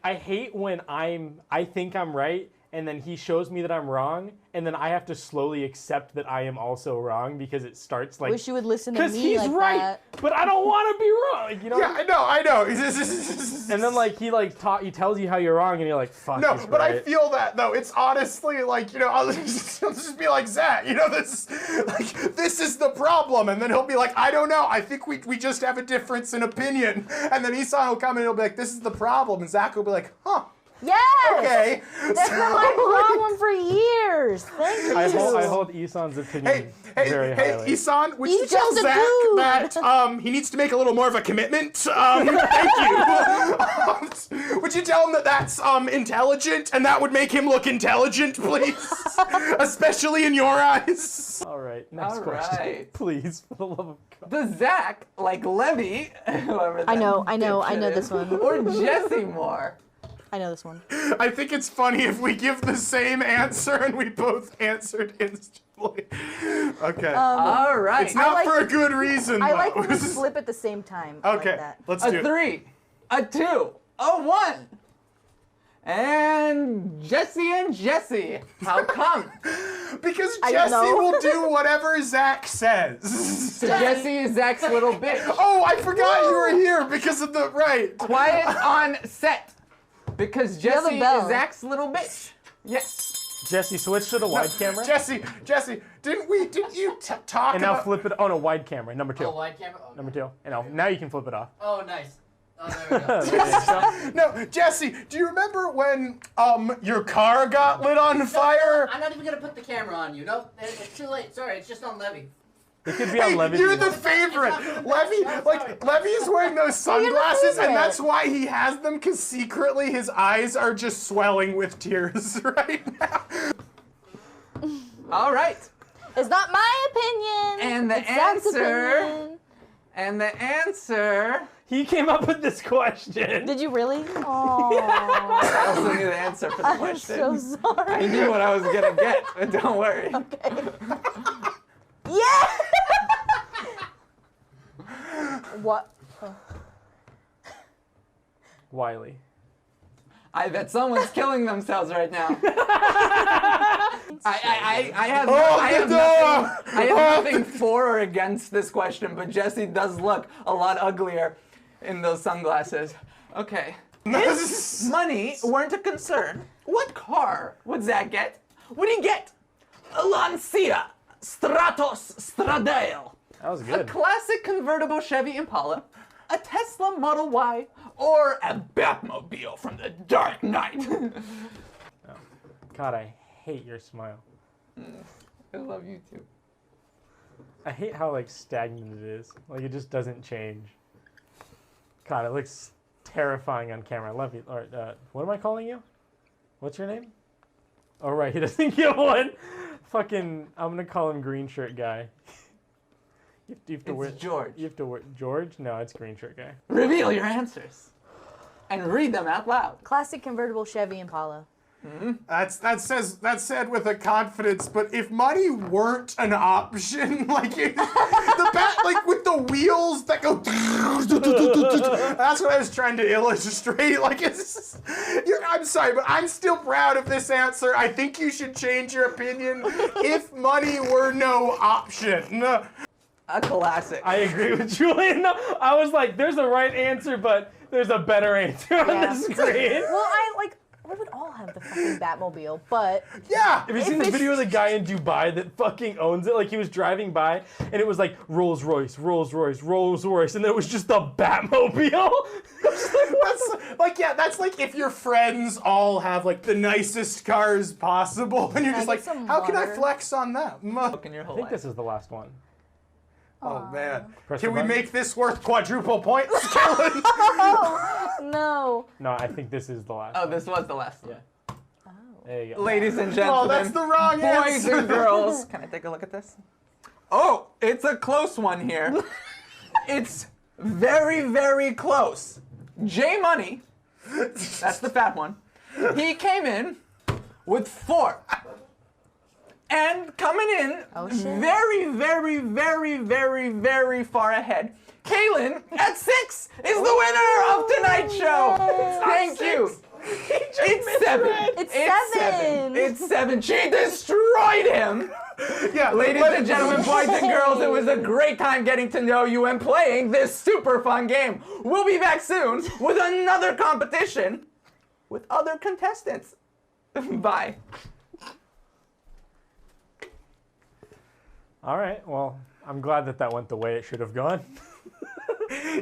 I hate when I think I'm right and then he shows me that I'm wrong, and then I have to slowly accept that I am also wrong because it starts like. Wish you would listen to Because me he's like right, that. but I don't want to be wrong. You know. Yeah, I know. And then he tells you how you're wrong, and you're like, fuck. No, he's but I right. feel that though. It's honestly I'll just be like, Zach, this is the problem, and then he'll be like, I don't know. I think we just have a difference in opinion, and then Isan will come and he'll be like, this is the problem, and Zach will be like, huh. Yes! Okay. That's been my problem for years. Thank you. I hold Isan's opinion very highly. Isan, would He's you tell just a Zach dude. that he needs to make a little more of a commitment? Thank you. Would you tell him that that's intelligent and that would make him look intelligent, please? Especially in your eyes. All right, next All question. right. Please, for the love of God. Does Zach like Levy, whoever that I know dipshit this is, one. or Jesse more? I know this one. I think it's funny if we give the same answer and we both answered instantly. Okay. All right. it's not like- for a good reason, I though. like when we flip at the same time. I like Okay, that. let's A do it. 3, a 2, a 1. And Jesse. How come? Because I don't Jesse know. will do whatever Zach says. So Jesse is Zach's little bitch. Oh, I forgot you were here because of the right. Quiet on set. Because have a Jesse bell. is Zach's little bitch. Yes. Jesse, switch to the wide camera. Jesse, didn't you talk And now about... flip it on a wide camera, number 2. Oh, wide camera? Oh, Number 2. And now you can flip it off. oh, nice. Oh, there we go. There you go. No, Jesse, do you remember when your car got lit on fire? I'm not even going to put the camera on you. Nope, it's too late. Sorry, it's just on Levy. It could be Hey, on Levy. you're the favorite. Levy, Levy is wearing those sunglasses, and that's why he has them, because secretly his eyes are just swelling with tears right now. All right. It's not my opinion. And the It's Zach's answer- opinion. And the answer. He came up with this question. Did you really? Oh, I also knew the answer for the I'm question. so sorry. I knew what I was gonna get, but don't worry. Yeah. What? Wiley. I bet someone's killing themselves right now. I have nothing for or against this question, but Jesse does look a lot uglier in those sunglasses. Okay. If money weren't a concern, what car would Zach get? Would he get a Lancia Stratos Stradale, That was a good. classic convertible Chevy Impala, a Tesla Model Y, or a Batmobile from the Dark Knight? God, I hate your smile. I love you too. I hate how like stagnant it is. Like it just doesn't change. God, it looks terrifying on camera. I love you. All right, what am I calling you? What's your name? Oh right, he doesn't get one. Fucking, I'm gonna call him Green Shirt Guy. You have to wear, George. You have to wear George? No, it's Green Shirt Guy. Reveal your answers and read them out loud. Classic convertible Chevy Impala. That's said with a confidence, but if money weren't an option, like the bat, like with the wheels that go, that's what I was trying to illustrate. Like I'm sorry, but I'm still proud of this answer. I think you should change your opinion. If money were no option. A classic. I agree with Julian. No, I was like, there's a right answer, but there's a better answer on Yeah. the screen. Well, we would all have the fucking Batmobile, but Yeah. Have you seen the video of the guy in Dubai that fucking owns it? Like he was driving by and it was like Rolls Royce, Rolls Royce, Rolls Royce, and then it was just the Batmobile. That's like if your friends all have like the nicest cars possible, and you're just I like, get some how can I water? flex on them? In your whole I think life. this is the last one. Oh man, Press can the we button. make this worth quadruple points, Kailyn? no. No, I think this is the last. Oh, this was the last one. Yeah. There you go. Ladies and Oh, gentlemen, that's the wrong boys answer. and girls. Can I take a look at this? Oh, it's a close one here. It's very, very close. J Money, that's the fat one. He came in with 4. And coming in Oh, shit. very, very, very, very, very far ahead. Kailyn at 6 is the winner of tonight's show. Thank you. It's 7. It's 7. It's 7. She destroyed him. Yeah, Ladies and gentlemen, boys and girls, it was a great time getting to know you and playing this super fun game. We'll be back soon with another competition with other contestants. Bye. All right. Well, I'm glad that went the way it should have gone.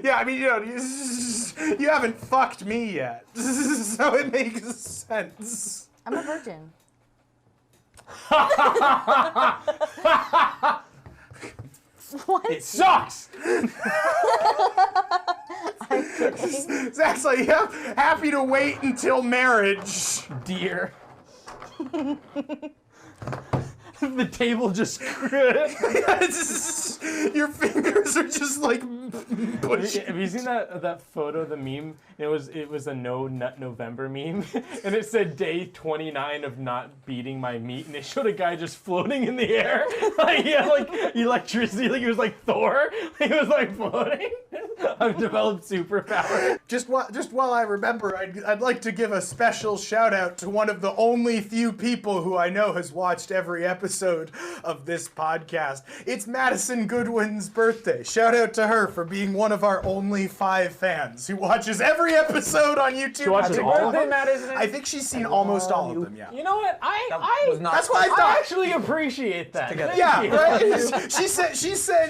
Yeah, I mean, you know, You haven't fucked me yet, so it makes sense. I'm a virgin. What? It sucks. I'm kidding. Zach's like, yep, happy to wait until marriage. Dear. The table just. Your fingers are just like pushing. Have you seen that photo, the meme? It was a No Nut November meme, and it said day 29 of not beating my meat, and it showed a guy just floating in the air, like he had like electricity, like he was like Thor, he was like floating. I've developed superpower. Just while I remember, I'd like to give a special shout out to one of the only few people who I know has watched every episode of this podcast. It's Madison Goodwin's birthday. Shout out to her for being one of our only 5 fans who watches every episode on YouTube. She watches Happy all of birthday, them? Madison. I think she's seen almost all of them, yeah. You know what? was not That's what I I thought. actually appreciate that. Together. Thank Yeah, you. right?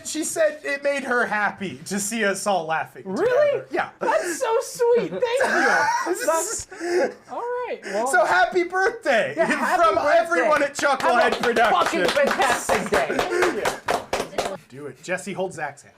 She said it made her happy to see us all laughing. Really? Together. Yeah. That's so sweet. Thank you. That's, all right. Well, So happy birthday happy from birthday. everyone at Chucklehead Fucking Production. fantastic day. Do it. Jesse, hold Zach's hand.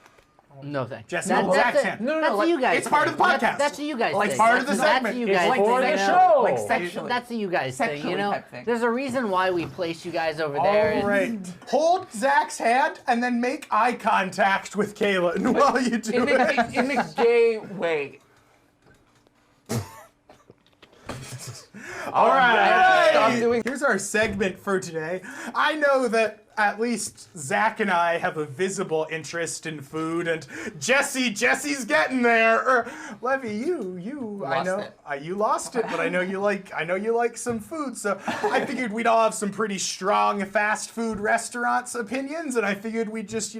No thanks. Jesse, hold Zach's hand. No, That's like, you guys. it's part of the thing. podcast. That's what you guys. Like think. part of the That's segment. you It's guys. like think. for the sexually- show. Like sexually. That's what you guys think. Sexually You know, type thing. there's a reason why we place you guys over there. All right. Hold Zach's hand and then make eye contact with Kailyn while you do it. in a gay way. All right. Stop doing. Here's our segment for today. I know that at least Zach and I have a visible interest in food, and Jesse's getting there. Levy, you, I Lost know, it. You lost it, but I know you like some food. So I figured we'd all have some pretty strong fast food restaurants opinions, and I figured we'd just,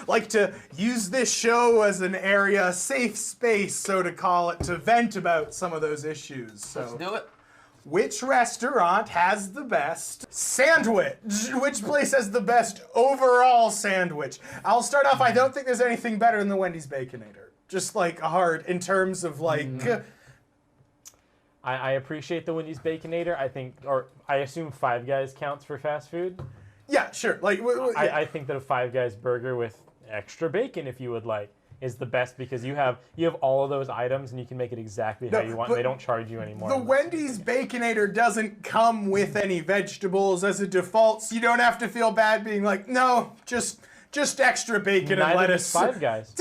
like to use this show as an area, a safe space, so to call it, to vent about some of those issues. So. Let's do it. Which restaurant has the best sandwich? Which place has the best overall sandwich? I'll start off. I don't think there's anything better than the Wendy's Baconator. Just like hard in terms of like. I appreciate the Wendy's Baconator. I assume Five Guys counts for fast food. Yeah, sure. Like. Yeah. I think that a Five Guys burger with extra bacon, if you would like, is the best because you have all of those items and you can make it exactly how you want. And they don't charge you anymore. The Wendy's Baconator doesn't come with any vegetables as a default, so you don't have to feel bad being like, no, just extra bacon and Neither lettuce. does Five Guys.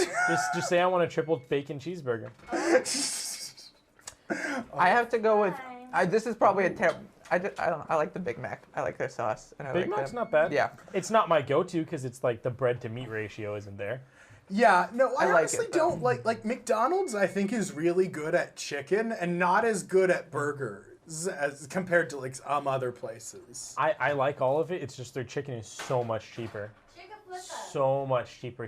just say I want a triple bacon cheeseburger. I have to go with. This is probably a terrible. I don't know. I like the Big Mac. I like their sauce. And I Big like Mac's them. not bad. Yeah. It's not my go-to because it's like the bread to meat ratio isn't there. Yeah, no, I I like honestly it, though. don't like McDonald's. I think is really good at chicken and not as good at burgers as compared to like some other places. I like all of it. It's just their chicken is so much cheaper. So much cheaper.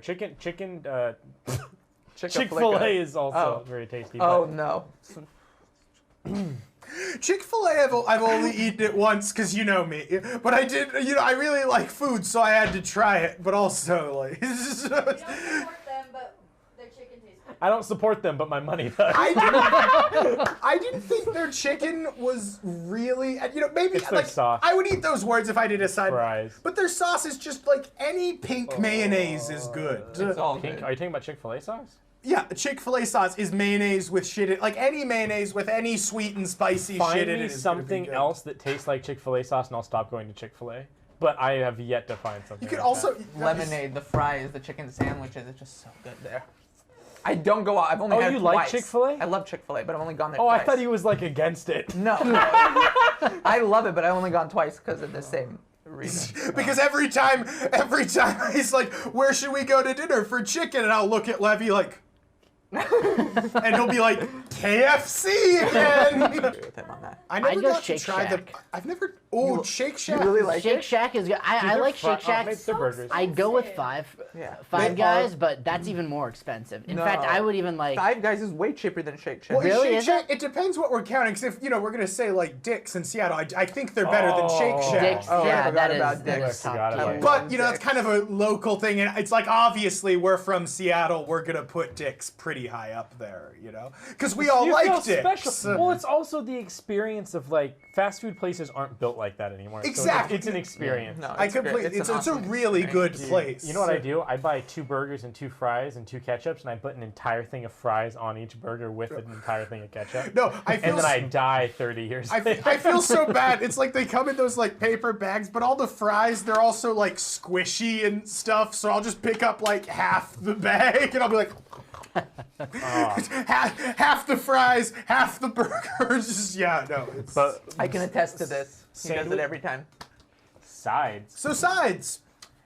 Chick-fil-A is also very tasty. Oh but no. Chick-fil-A, I've only eaten it once because you know me, but I did. I really like food, so I had to try it. But also like. We don't support them, but their chicken tastes good. I don't support them, but my money does. I didn't think their chicken was really, maybe It's their like sauce. I would eat those words if I did a side. Fries. But their sauce is just like any pink mayonnaise is good. It's all Pink? good. Are you talking about Chick-fil-A sauce? Yeah, Chick-fil-A sauce is mayonnaise with shit in, like any mayonnaise with any sweet and spicy Find shit in me it. Is gonna be something good. else that tastes like Chick-fil-A sauce, and I'll stop going to Chick-fil-A. But I have yet to find something. You could like also that. Lemonade, the fries, the chicken sandwiches. It's just so good there. I don't go out. I've only Oh, had you it like twice. Chick-fil-A? I love Chick-fil-A, but I've only gone there Oh, twice. I thought he was like against it. No. I love it, but I've only gone twice because of the same reason. Because every time he's like, "Where should we go to dinner for chicken?" and I'll look at Levy like, and he'll be like, "KFC again." I agree with him on that. I never I'd go got to Shake try the. Shack. I've never. Oh, Shake Shack. You really like Shake it? Shack is good. I like Shake Shack. Maybe they're burgers. I'd go with Five Yeah. Five They Guys, are- but that's even more expensive. In No. fact, I would even like. Five Guys is way cheaper than Shake Shack. Well, Really, Shake is Shack, it depends what we're counting. Because if we're gonna say like Dick's in Seattle, I think they're better than Shake Oh. Shack. Dick's, Oh, I yeah, forgot that about is that Dick's. is top Forgot about tier. Dick's. But it's kind of a local thing, and it's like obviously we're from Seattle. We're gonna put Dick's pretty high up there, because we all You like feel Dick's. special. Well, it's also the experience of like fast food places aren't built like that anymore. So Exactly. it's an experience. No, I it's great. completely. It's an a awesome really good experience. place. You know what I do? I buy 2 burgers and 2 fries and 2 ketchups, and I put an entire thing of fries on each burger with an entire thing of ketchup. No, I feel. And then I die 30 years later. I feel so bad. It's like they come in those like paper bags, but all the fries they're also like squishy and stuff. So I'll just pick up like half the bag, and I'll be like. half the fries, half the burgers. Just, yeah, no. It's... But I can attest to this. He does Sandwich- it every time. sides. So sides.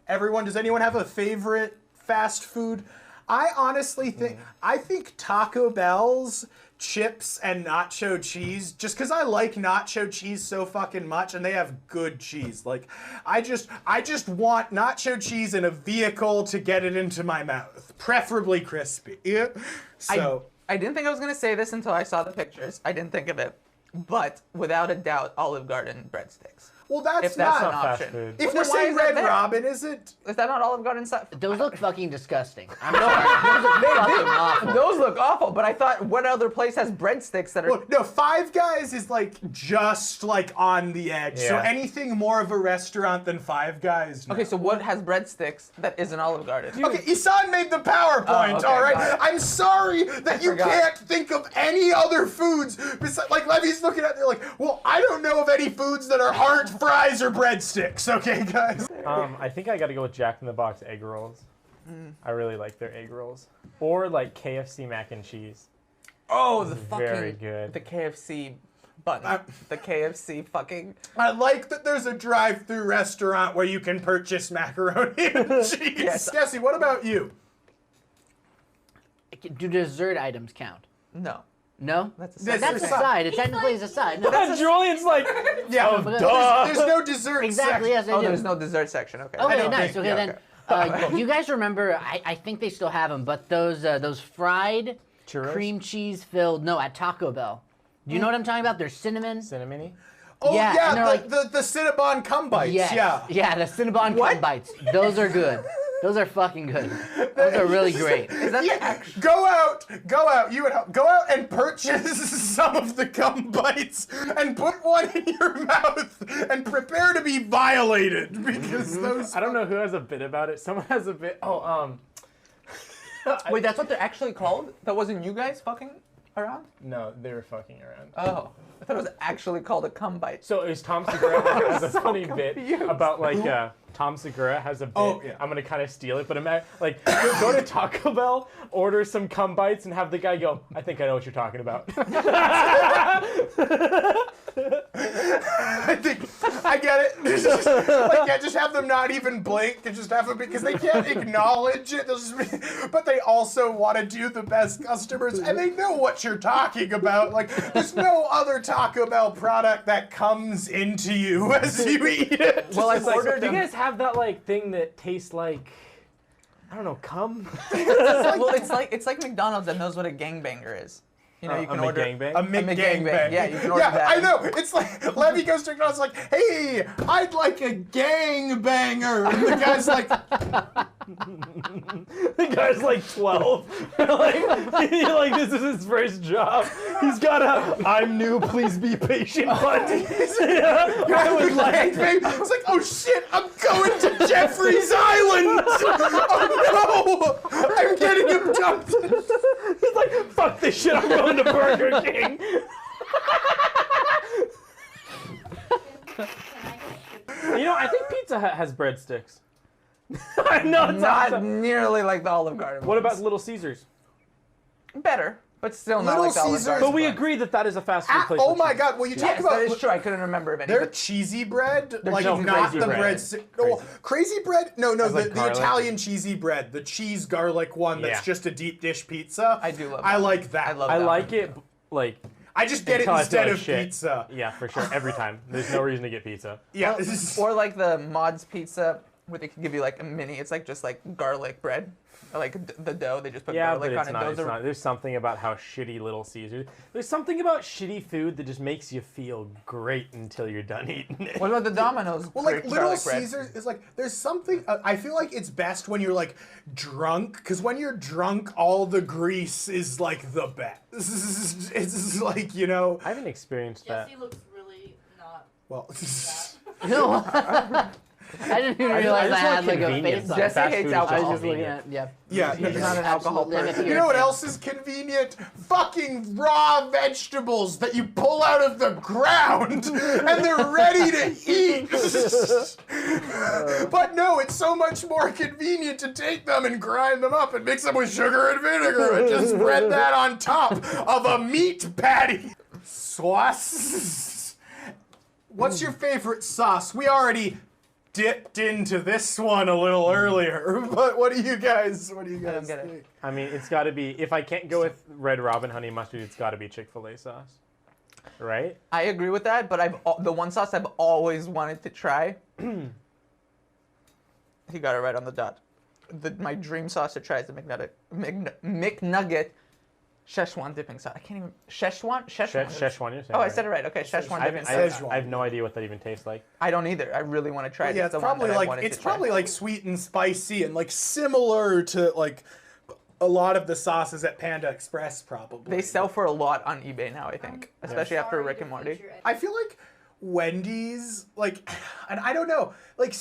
Does anyone have a favorite fast food? I honestly think I think Taco Bell's chips and nacho cheese, just because I like nacho cheese so fucking much, and they have good cheese. Like, I just want nacho cheese in a vehicle to get it into my mouth, preferably crispy. Yeah. So I didn't think I was going to say this until I saw the pictures. I didn't think of it. But without a doubt, Olive Garden breadsticks. well, that's, If that's not. an fast option. food. If Well, we're then why saying is that Red there? Robin, is it? Is that not Olive Garden stuff? Those look fucking disgusting. I'm sorry. Those look fucking awful. Those look awful, but I thought what other place has breadsticks that are... Well, no, Five Guys is like just like on the edge. So Yeah. anything more of a restaurant than Five Guys. No. Okay, so what has breadsticks that isn't Olive Garden? Okay, Isan made the PowerPoint, Oh, okay, all right? got it. I'm sorry that you forgot. can't think of any other foods besides, like, Levy's looking at it like, well, I don't know of any foods that aren't fries or breadsticks, okay, guys? I think I got to go with Jack in the Box egg rolls. I really like their egg rolls. Or like KFC mac and cheese. Oh, the fucking... Very good. The KFC button. The KFC fucking... I like that there's a drive-through restaurant where you can purchase macaroni and cheese. Yes. Jesse, what about you? Do dessert items count? No. No? That's a That's That's a a side. side. It technically is a side. No. Julian's like, Yeah, oh, but duh. there's no dessert Exactly, section. yes, I Oh, do. there's no dessert section. Okay. Okay, don't nice. think- Okay, yeah, then. You guys remember? I think they still have them, but those fried Churros? cream cheese filled. No, at Taco Bell. Do you know what I'm talking about? They're cinnamon. Cinnamony? Oh, Yeah, yeah, and they're like- the Cinnabon cum bites, Yes. yeah. Yeah, the Cinnabon What? cum bites. Those are good. Those are fucking good. Those are really great. Is that the actual... Go out, you at home, go out and purchase some of the gum bites and put one in your mouth and prepare to be violated because those. I don't know who has a bit about it. Someone has a bit. Wait, that's what they're actually called? That wasn't you guys fucking around? No, they were fucking around. Oh. I thought it was actually called a cum bite. So is Tom Segura has a funny bit about like Tom Segura has a bit. Oh, yeah. I'm gonna kind of steal it, but like go to Taco Bell, order some cum bites, and have the guy go, "I think I know what you're talking about." I think I get it. Just have them not even blink and just have them because they can't acknowledge it. They'll just be, but they also want to do the best customers and they know what you're talking about. Like there's no other Taco Bell product that comes into you as you eat it. Well, I've It's like, ordered do you them. guys have that like thing that tastes like, I don't know, cum? Well, it's like McDonald's that knows what a gangbanger is. You know, you can a order McGangbang? A McGangbang. McGangbang. Yeah, you can order yeah, that. I know. It's like Levy goes to McDonald's like, hey, I'd like a gangbanger. And the guy's like, The guy's like 12. like this is his first job. He's got a "I'm new, please be patient" button. I would like. gangbang. It's like, oh shit, I'm going to Jeffrey's Island. Oh no, I'm getting abducted. He's like, "Fuck this shit! I'm going to Burger King." You know, I think Pizza Hut has breadsticks. I know it's Not awesome. nearly like the Olive Garden. What about ones. Little Caesars? Better, but still not Little like the Olive Caesars- Garden. But we ones. agree that is a fast food place. Oh for my cheese. god, well you talk Yes, about that is true. I couldn't remember of any. their but cheesy bread, like cheesy not crazy the bread. bread. No, crazy bread? No, Has, like, the garlic? Italian cheesy bread, the cheese garlic one that's Yeah. just a deep dish pizza. I do love I that. like that. I love I that like one. it like I just get it Until I feel instead like of shit. pizza. Yeah, for sure. Every time. There's no reason to get pizza. Yeah. Or like the Mods pizza, where they can give you like a mini. It's like just like garlic bread, or like the dough. They just put Yeah, garlic but on it's it. not. Those It's are not. There's something about how shitty Little Caesars. There's something about shitty food that just makes you feel great until you're done eating it. What about the Domino's? Well, like Little garlic bread? Caesars is like there's something. I feel like it's best when you're like drunk, because when you're drunk, all the grease is like the best. It's like I haven't experienced that. Jesse looks really not. well. No. I didn't even realize I had like a convenience. face on. Jesse Fast hates food is I was alcohol. just looking convenient. at Yeah, He's not an alcohol Absolutely. person. You know what else is convenient? Fucking raw vegetables that you pull out of the ground and they're ready to eat. But no, it's so much more convenient to take them and grind them up and mix them with sugar and vinegar and just spread that on top of a meat patty. Sauce. What's your favorite sauce? We already dipped into this one a little earlier, but what do you guys get it. think? I mean, it's got to be. If I can't go with Red Robin honey mustard, it's got to be Chick-fil-A sauce, right? I agree with that, but the one sauce I've always wanted to try. He got it right on the dot. My dream sauce to try is the McNugget Szechuan dipping sauce. I can't even Szechuan. Szechuan, you're saying. Oh, I right? said it right. Okay, Szechuan I dipping haven't- sauce. I have no idea what that even tastes like. I don't either. I really want to try it. Yeah, it's the one probably that I like wanted it's to try. probably like sweet and spicy and like similar to like a lot of the sauces at Panda Express probably. They sell for a lot on eBay now, I think, especially after Rick and Morty. I feel like Wendy's, like, and I don't know, like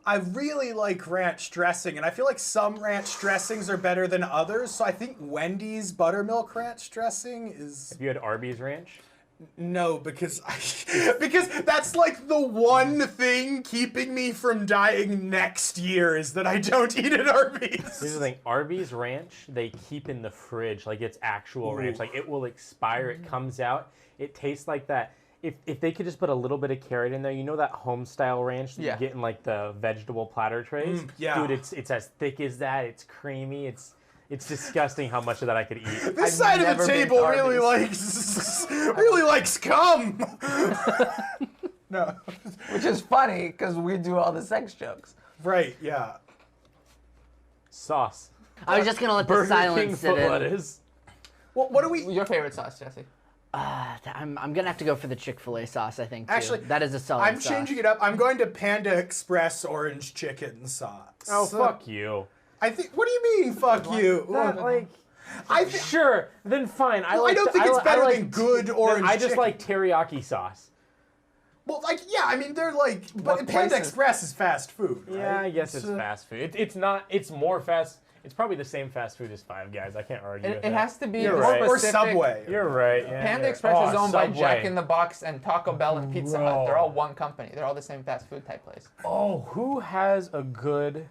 I really like ranch dressing, and I feel like some ranch dressings are better than others, so I think Wendy's buttermilk ranch dressing is... Have you had Arby's Ranch? No, because because that's like the one thing keeping me from dying next year is that I don't eat at Arby's. Here's the thing, Arby's Ranch, they keep in the fridge, like it's actual ranch. Like it will expire, it comes out, it tastes like that. If they could just put a little bit of carrot in there, you know that home style ranch that Yeah. you get in like the vegetable platter trays? yeah. Dude, it's as thick as that, it's creamy, it's disgusting how much of that I could eat. This I've side of never the been table to really likes cum. No. Which is funny because we do all the sex jokes. Right, yeah. Sauce. I was just gonna let the Burger King silence sit foot in. lettuce. Well, what do we... Your favorite sauce, Jesse? I'm gonna have to go for the Chick-fil-A sauce. I think. Too. Actually, that is a solid. I'm sauce. changing it up. I'm going to Panda Express orange chicken sauce. Oh, fuck you. I think... What do you mean, fuck you? That, like, I sure, then fine. I don't think it's better than good orange I just chicken. like teriyaki sauce. Well, like, yeah, I mean, they're like... What But Panda places? Express is fast food, right? Yeah, I guess it's So- fast food. It's not. It's more fast. It's probably the same fast food as Five Guys. I can't argue with It that. has to be You're more right. Or specific. Subway. You're right. Yeah, Panda you're- Express oh, is owned by Subway. Jack in the Box and Taco Bell and Pizza Hut. Bro. They're all one company. They're all the same fast food type place. Oh, who has a good?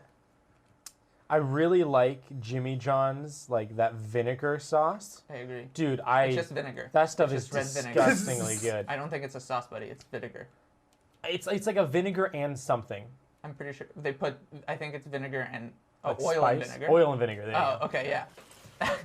I really like Jimmy John's, like that vinegar sauce. I agree. Dude, It's just vinegar. that stuff It's is just red vinegar. disgustingly good. I don't think it's a sauce, buddy. It's vinegar. It's like a vinegar and something. I'm pretty sure they put. I think it's vinegar and Like oil and spice. vinegar. Oil and vinegar. There you Oh, go. okay, yeah.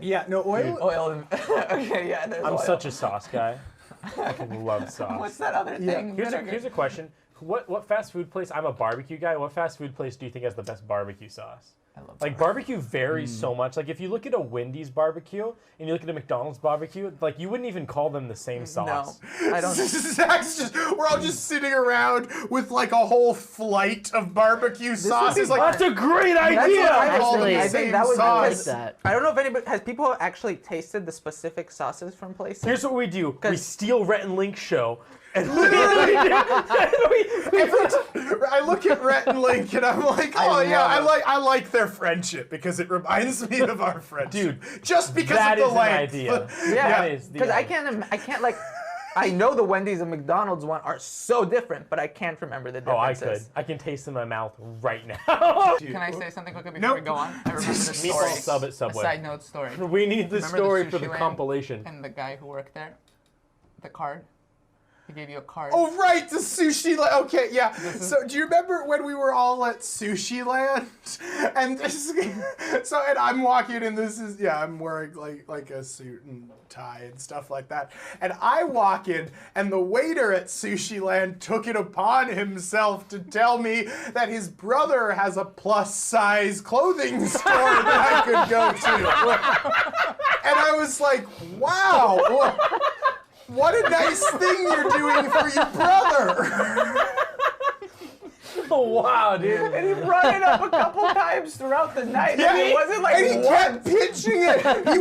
Yeah, no, oil... Oil and okay, yeah. There's I'm oil. such a sauce guy. I fucking love sauce. What's that other thing? Vinegar. Here's a question. What fast food place? I'm a barbecue guy. What fast food place do you think has the best barbecue sauce? I love Like barbecue varies so much. Like if you look at a Wendy's barbecue and you look at a McDonald's barbecue, like you wouldn't even call them the same sauce. No, I don't. Zach's just... We're all just sitting around with like a whole flight of barbecue sauces. Like, That's a great That's idea. what I all Actually, the I think same that was I like sauce. that. I don't know if anybody has people actually tasted the specific sauces from places. Here's what we do. We 'Cause- steal Rhett and Link show. And I look at Rhett and Link and I'm like, oh yeah, I like their friendship because it reminds me of our friendship. Dude, just because that of is the an length. idea. Yeah, That is the because I idea. can't like. I know the Wendy's and McDonald's one are so different, but I can't remember the Oh, I differences. could. I can taste it in my mouth right now. Can I say something quickly before Nope. we go on? I remember this Meatball story. sub at A Subway. side note story. We need the Remember story the for the sushi land? compilation. And the guy who worked there, the card. He gave you a card. Oh, right, the Sushi Land. Okay, yeah. So, do you remember when we were all at Sushi Land? And and I'm walking, and I'm wearing like a suit and tie and stuff like that. And I walk in, and the waiter at Sushi Land took it upon himself to tell me that his brother has a plus-size clothing store that I could go to. And I was like, wow. What a nice thing you're doing for your brother. Oh, wow, dude. And he brought it up a couple times throughout the night. Yeah, and it wasn't like and he kept once. pitching it. He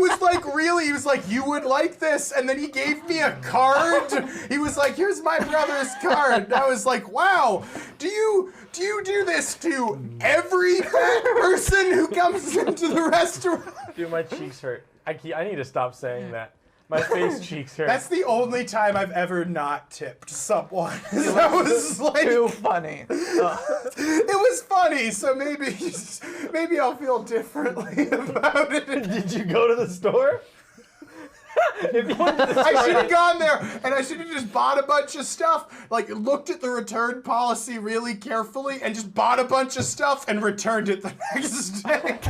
was like, you would like this. And then he gave me a card. He was like, here's my brother's card. And I was like, wow, do you do this to every fat person who comes into the restaurant? Dude, my cheeks hurt. I need to stop saying that. My face cheeks hurt. That's the only time I've ever not tipped someone. That was like Too funny. it was funny, so maybe I'll feel differently about it. Did you go to the store? If you went to the I store- should have gone there, and I should have just bought a bunch of stuff. Like, looked at the return policy really carefully, and just bought a bunch of stuff and returned it the next day.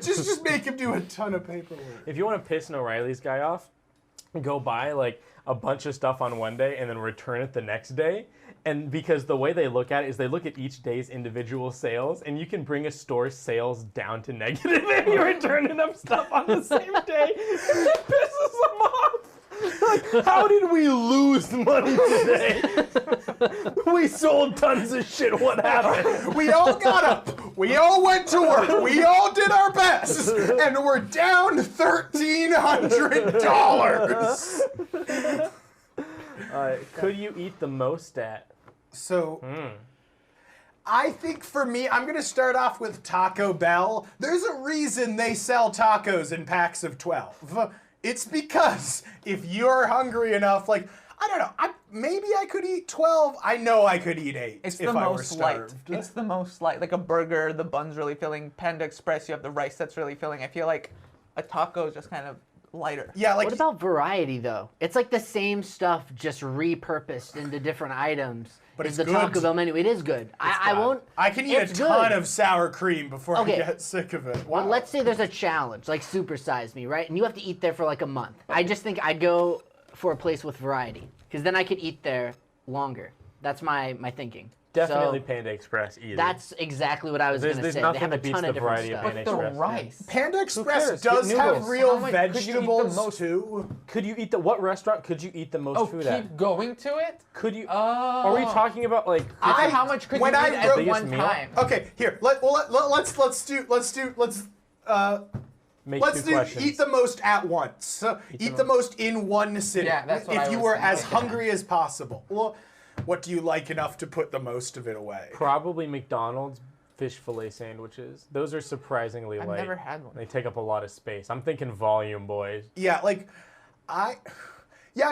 just make him do a ton of paperwork. If you want to piss an O'Reilly's guy off, go buy like a bunch of stuff on one day and then return it the next day. And because the way they look at it is they look at each day's individual sales, and you can bring a store's sales down to negative if you're returning them stuff on the same day. It pisses them off. Like, how did we lose money today? We sold tons of shit. What happened? We all got up. We all went to work. We all did our best, and we're down $1,300. Could you eat the most at? So, I think for me, I'm going to start off with Taco Bell. There's a reason they sell tacos in packs of 12. It's because if you're hungry enough, like, I don't know, maybe I could eat 12. I know I could eat 8 It's if the I were most light. starved. It's the most light. Like a burger, the bun's really filling. Panda Express, you have the rice that's really filling. I feel like a taco is just kind of lighter. Yeah, like What about variety though? It's like the same stuff just repurposed into different items. But Is it's the Taco good. Bell menu. It is good. I won't. I can eat a it's ton good. of sour cream before Okay. I get sick of it. But Wow. let's say there's a challenge, like Super Size Me, right? And you have to eat there for like a month. I just think I'd go for a place with variety, because then I could eat there longer. That's my thinking. Definitely So, Panda Express. Easy. That's exactly what I was going to There's say. They nothing have a that beats ton the of different variety of stuff. Panda But the Express. rice. Panda Express cares? does Get have noodles. real How much could you eat the vegetables most? too. Could you eat what restaurant could you eat the most Oh, food keep at? going to it? Could you? Oh. Are we talking about like? How much could you when eat I at wrote- one Biggest meal? time? Okay, here. Let's Make Let's two do questions. eat the most at once. Eat the most in one sitting. Yeah, that's what if I you was were as thinking. hungry as possible. Well, what do you like enough to put the most of it away? Probably McDonald's fish fillet sandwiches. Those are surprisingly I've light. never had one. They take up a lot of space. I'm thinking volume, boys. Yeah, like I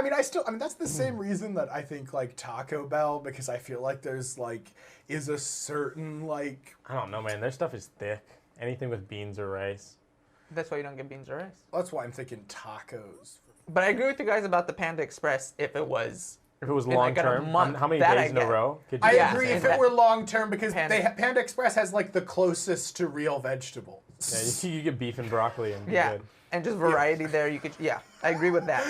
mean that's the same reason that I think like Taco Bell, because I feel like there's like is a certain like I don't know, man. Their stuff is thick. Anything with beans or rice. That's why you don't get beans or rice. that's why I'm thinking tacos. But I agree with you guys about the Panda Express if it was. If it was And I long got a term, month, how many that days I in a get. row? Could you I Yeah, agree if and it were long term, because Panda- Panda Express has like the closest to real vegetables. Yeah, you get beef and broccoli and be Yeah. good. And just variety there, you could. Yeah, I agree with that.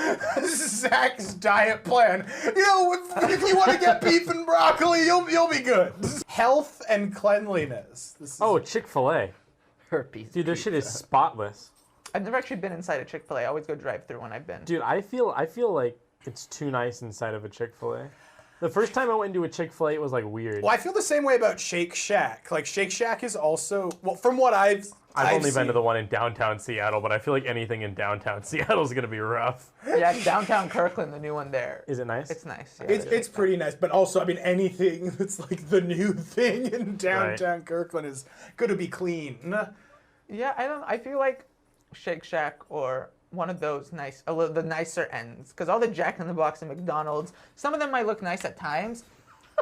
Zach's diet plan. You know, if you want to get beef and broccoli, you'll be good. Health and cleanliness. This is Oh, Chick-fil-A. Herpes. Dude, their shit is spotless. I've never actually been inside a Chick-fil-A. I always go drive-through when I've been. Dude, I feel like it's too nice inside of a Chick-fil-A. The first time I went into a Chick-fil-A, it was like weird. Well, I feel the same way about Shake Shack. Like Shake Shack is also from what I've only seen. been to the one in downtown Seattle, but I feel like anything in downtown Seattle is gonna be rough. Yeah, downtown Kirkland, the new one there. Is it nice? It's nice. Yeah, It's pretty nice, but also I mean anything that's like the new thing in downtown Kirkland is gonna be clean. Yeah, I feel like Shake Shack or one of those the nicer ends, because all the Jack in the Box and McDonald's, some of them might look nice at times,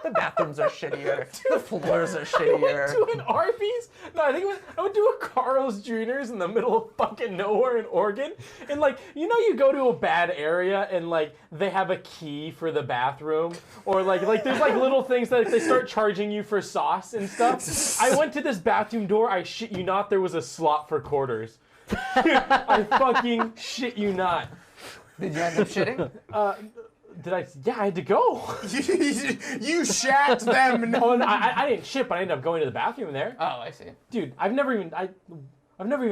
The bathrooms are shittier. The floors are I shittier. went to an Arby's. No, I think I went to a Carl's Jr.'s in the middle of fucking nowhere in Oregon. And like, you know, you go to a bad area and like they have a key for the bathroom, or like there's like little things that they start charging you for sauce and stuff. I went to this bathroom door. I shit you not, there was a slot for quarters. I fucking shit you not. Did you end up shitting? Did I? Yeah, I had to go. You shat them. Oh, no, I didn't shit, but I ended up going to the bathroom there. Oh, I see. Dude, I've never even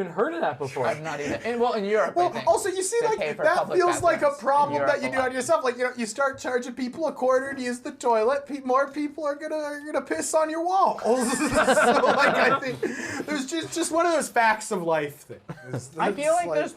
heard of that before. I've not even. In Europe, I Well, think, also you see, they like pay for that public feels like a bathrooms in problem Europe that you a do lot. on yourself. Like, you know, you start charging people a quarter to use the toilet. More people are gonna piss on your walls. So, like, I think there's just one of those facts of life things. I feel like there's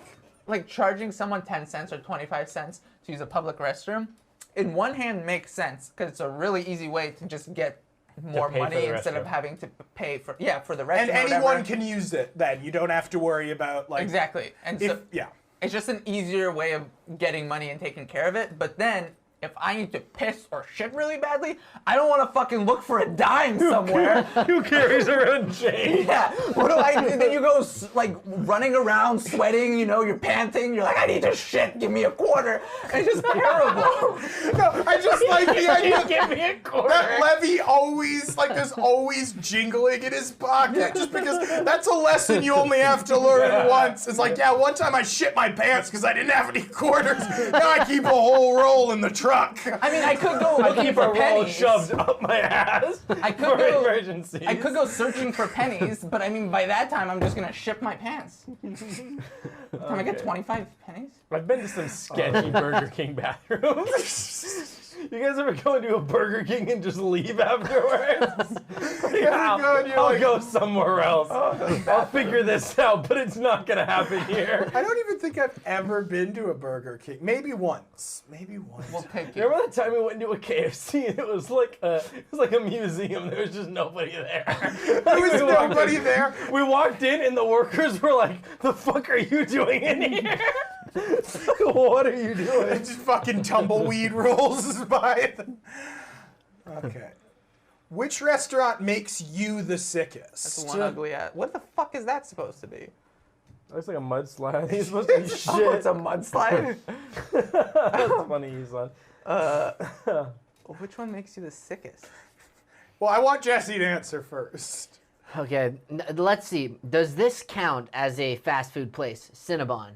like charging someone 10 cents or 25 cents to use a public restroom. In one hand, makes sense because it's a really easy way to just get more pay for money the instead of restroom. having to pay for for the restroom. and or anyone whatever. can use it. Then you don't have to worry about like Exactly, and If, so yeah. it's just an easier way of getting money and taking care of it. But then, if I need to piss or shit really badly, I don't want to fucking look for a dime somewhere. Who carries around change? Yeah, what do I do? Then you go like running around, sweating. You know, you're panting. You're like, I need to shit. Give me a quarter. It's just terrible. No, I just like the idea. Give me a quarter. That Levy always, like, there's always jingling in his pocket, just because that's a lesson you only have to learn once. It's like, yeah, one time I shit my pants because I didn't have any quarters. Now I keep a whole roll in the truck. I mean, I could go looking Keep for a roll pennies. shoved up my ass I could for go. emergencies. I could go searching for pennies, but I mean, by that time, I'm just gonna ship my pants. Can I get 25 pennies? I've been to some sketchy Burger King bathrooms. You guys ever go into a Burger King and just leave afterwards? I'll go somewhere else. I'll figure this out, but it's not gonna happen here. I don't even think I've ever been to a Burger King. Maybe once. We'll take you. Remember that time we went to a KFC and it was like a museum. There was just nobody there. There was nobody there. We walked in and the workers were like, "The fuck are you doing in here? What are you doing?" Just fucking tumbleweed rolls by. Okay. Which restaurant makes you the sickest? That's one ugly ass. What the fuck is that supposed to be? Looks like a mudslide. He's supposed to be shit. Oh, it's a mudslide. That's funny, you son. Which one makes you the sickest? Well, I want Jesse to answer first. Okay, let's see. Does this count as a fast food place? Cinnabon.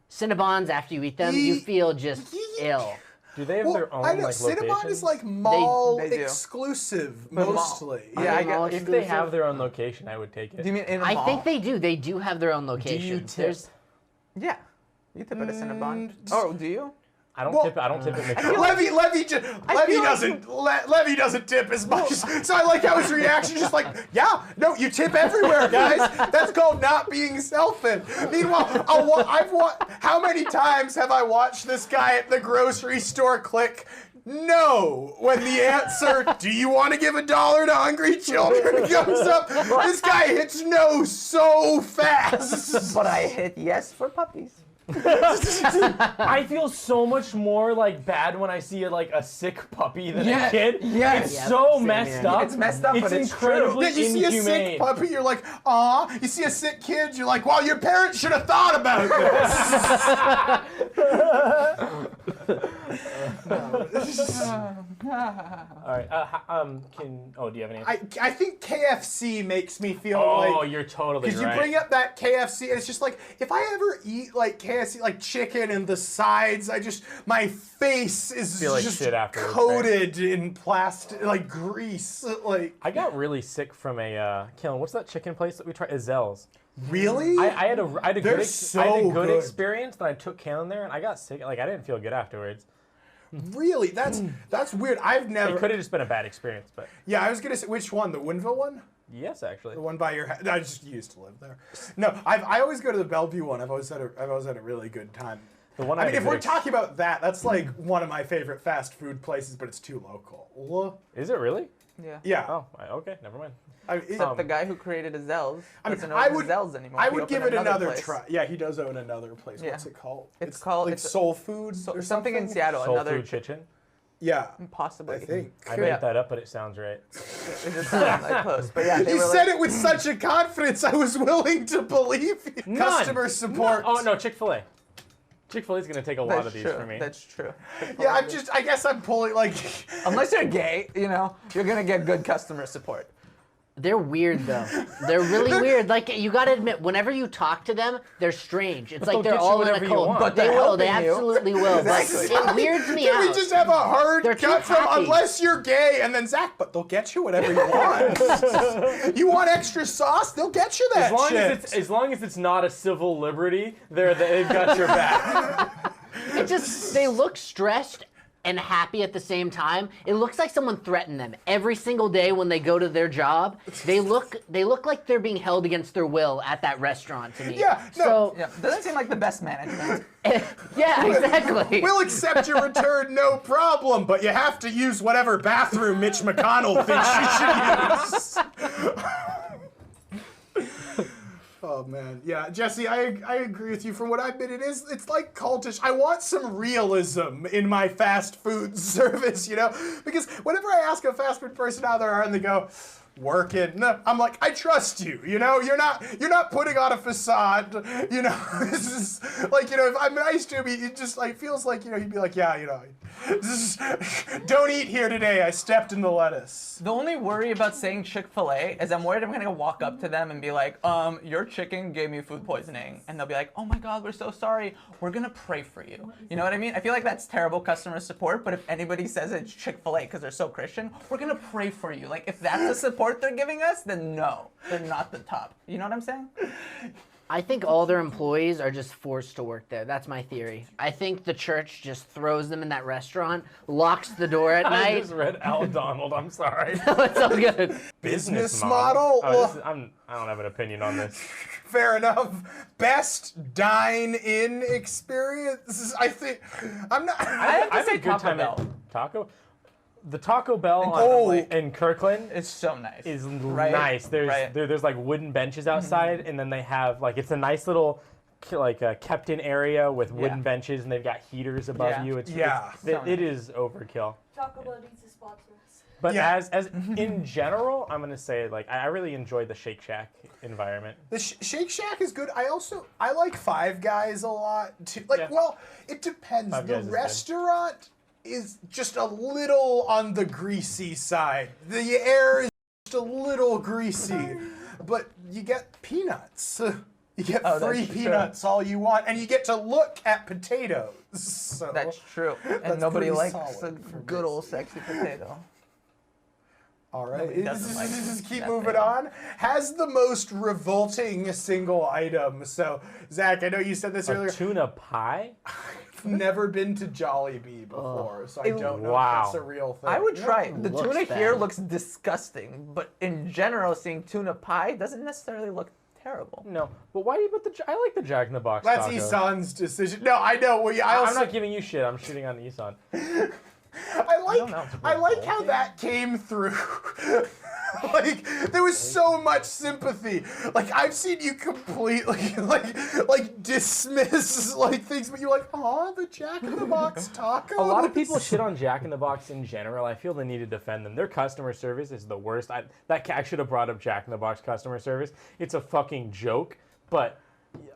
Cinnabons, after you eat them, you feel just ill. Do they have their own I know like Cinnabon locations? is like mall They do. exclusive But mall. mostly. Yeah, I Mall get. If they have their own location, I would take it. Do you mean in a I mall? think they do. They do have their own Do location. you tip? There's Yeah. You tip at a Cinnabon. Oh, do you? I don't Well, tip. I don't tip at McDonald's. Levy doesn't tip as much. So I like how his reaction is just like, yeah, no, you tip everywhere, guys. That's called not being selfish. Meanwhile, how many times have I watched this guy at the grocery store click no when the answer, do you want to give $1 to hungry children, comes up? This guy hits no so fast. But I hit yes for puppies. I feel so much more like bad when I see a sick puppy than a kid. Yes. It's so same messed here. up. It's messed up, but it's incredibly Yeah, you see a sick inhumane. puppy, you're like, aw. You see a sick kid, you're like, well, your parents should have thought about this. All right. Do you have an answer? I think KFC makes me feel Oh, like, you're totally because right. you bring up that KFC, and it's just like, if I ever eat like KFC, like chicken and the sides, my face is Feel like just shit afterwards, coated in plastic, like grease. Like, I got really sick from a Kailyn, what's that chicken place that we tried? Azell's. really? I had a They're good so good. experience, then I took Kailyn there and I got sick. Like I didn't feel good afterwards. Really? That's weird. I've It never. could have just been a bad experience, but Yeah, I was gonna say, which one? The Winville one? yes, actually. The one by your house. I just used to live there. No, I always go to the Bellevue one. I've always had a really good time. The one I mean, had if a we're good talking about that, that's like one of my favorite fast food places, but it's too local. Is it really? Yeah. Yeah. Oh, okay, never mind. Except the guy who created Azell's doesn't I own would- Azell's anymore. I He would opened give it another place. try. Yeah, he does own another place. Yeah. What's it called? It's called- like it's- Soul Food So, or something in Seattle. Soul another. Food Kitchen. Yeah. Possibly. I think. I made that up, but it sounds right. It just sounded like close. But yeah, they You were said like, it with such a confidence, I was willing to believe you. None. Customer support. Oh no, Chick-fil-A. Chick-fil-A is gonna take a lot of these true. for me. That's true. Yeah, I guess I'm pulling, like... Unless you're gay, you know, you're gonna get good customer support. They're weird though. They're really weird. Like you gotta admit, whenever you talk to them, they're strange. It's But like they'll they're get you all in a whatever you code. want. But they They're will. They helping you. absolutely will. But it weirds me Can out. we just have a hard They're too cut from happy. unless you're gay, and then Zach, but they'll get you whatever you want. You want extra sauce? They'll get you that shit. As long as it's not a civil liberty, they've got your back. They look stressed and happy at the same time. It looks like someone threatened them every single day when they go to their job. They look like they're being held against their will at that restaurant to me. Yeah, no. So Yeah, doesn't seem like the best management. yeah, exactly. We'll accept your return, no problem, but you have to use whatever bathroom Mitch McConnell thinks you should use. Oh man, yeah, Jesse, I agree with you. From what I've been, it's like cultish. I want some realism in my fast food service, you know, because whenever I ask a fast food person how they are, and they go, working, no, I'm like, I trust you, you know, you're not putting on a facade, you know. This is like, you know, if I'm nice to him, it just like feels like, you know, he'd be like, yeah, you know, don't eat here today, I stepped in the lettuce. The only worry about saying Chick-fil-A is I'm worried I'm gonna walk up to them and be like, your chicken gave me food poisoning. And they'll be like, oh my God, we're so sorry. We're gonna pray for you. You know what I mean? I feel like that's terrible customer support, but if anybody says it's Chick-fil-A because they're so Christian, we're gonna pray for you. Like, if that's the support they're giving us, then no, they're not the top. You know what I'm saying? I think all their employees are just forced to work there. That's my theory. I think the church just throws them in that restaurant, locks the door at I night. just read Al Donald. I'm sorry. It's all good. Business model? Oh, I don't have an opinion on this. Fair enough. Best dine-in experience? I think I'm not. I have to I've say had a good Taco time Bell. at Taco. The Taco Bell Oh. in Kirkland It's so nice. is Right? nice. Right. There's like wooden benches outside, and then they have like it's a nice little like a kept-in area with wooden benches, and they've got heaters above Yeah. you. It So is overkill. Taco Bell needs to sponsor us. But Yeah. as in general, I'm gonna say like I really enjoy the Shake Shack environment. The Shake Shack is good. I like Five Guys a lot too. Like, Yeah. well, it depends. Five The Guys is good. restaurant is just a little on the greasy side. The air is just a little greasy, but you get peanuts. You get Oh, free that's true. peanuts all you want, and you get to look at potatoes. So That's true. And That's nobody pretty likes solid a for good me. old sexy potato. all right, Nobody doesn't like just keep that moving thing. on. Has the most revolting single item. So, Zach, I know you said this A earlier. tuna pie? I've never been to Jollibee before, so I don't know Wow. if that's a real thing. I would try it. The looks tuna bad. here looks disgusting, but in general, seeing tuna pie doesn't necessarily look terrible. No. But why do you put the? I like the Jack in the Box. That's taco. Isan's decision. No, I know. Well, yeah, I I'm also not giving you shit. I'm shooting on Isan. don't know. I like how that came through. Like there was so much sympathy. Like I've seen you completely like dismiss like things, but you're like, oh, the Jack in the Box taco. A lot of people shit on Jack in the Box in general. I feel the need to defend them. Their customer service is the worst. I should have brought up Jack in the Box customer service. It's a fucking joke, but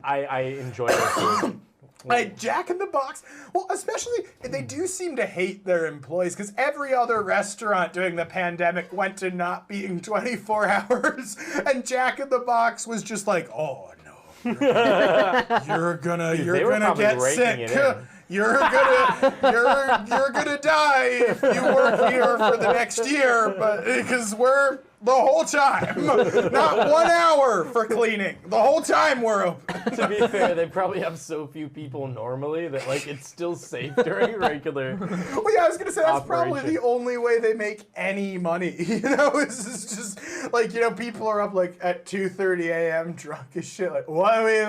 I enjoy their food. Like Jack in the Box, well, especially they do seem to hate their employees because every other restaurant during the pandemic went to not being 24 hours, and Jack in the Box was just like, oh no, you're gonna They were get probably raking sick. it in. You're gonna die if you work here for the next year, but because we're the whole time, not 1 hour for cleaning. The whole time we're open. To be fair, they probably have so few people normally that like it's still safe during regular. Well, yeah, I was gonna say that's probably Operation. the only way they make any money. You know, it's just like, you know, people are up like at 2:30 a.m. drunk as shit. Like, what are we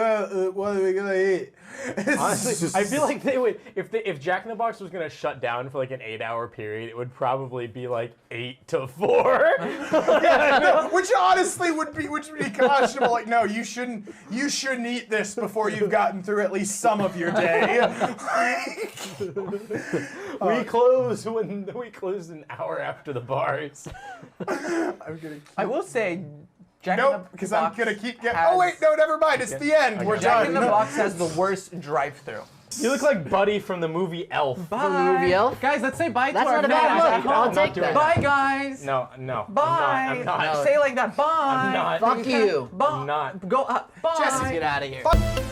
gonna eat? It's Honestly, just- I feel like they would if Jack in the Box was gonna shut down for like an 8-hour period, it would probably be like 8 to 4. yeah, no, which honestly would be questionable. Like, no, you shouldn't eat eat this before you've gotten through at least some of your day. We close an hour after the bars. I will say, Jack in Nope, the because I'm Box gonna keep getting. has- Oh wait, no, never mind. It's the end. We're Jack in done. the Box has the worst drive-through. You look like Buddy from the movie Elf. Bye. From the movie Elf? Guys, let's say bye That's to our not a bad fans look. at home. I'll I'm not take doing that. Bye, guys. No. Bye. I'm not. Say it like that. Bye. I'm not. Fuck you. Bye. I'm not. Go up. Bye. Jesse, Get out of here. Fuck.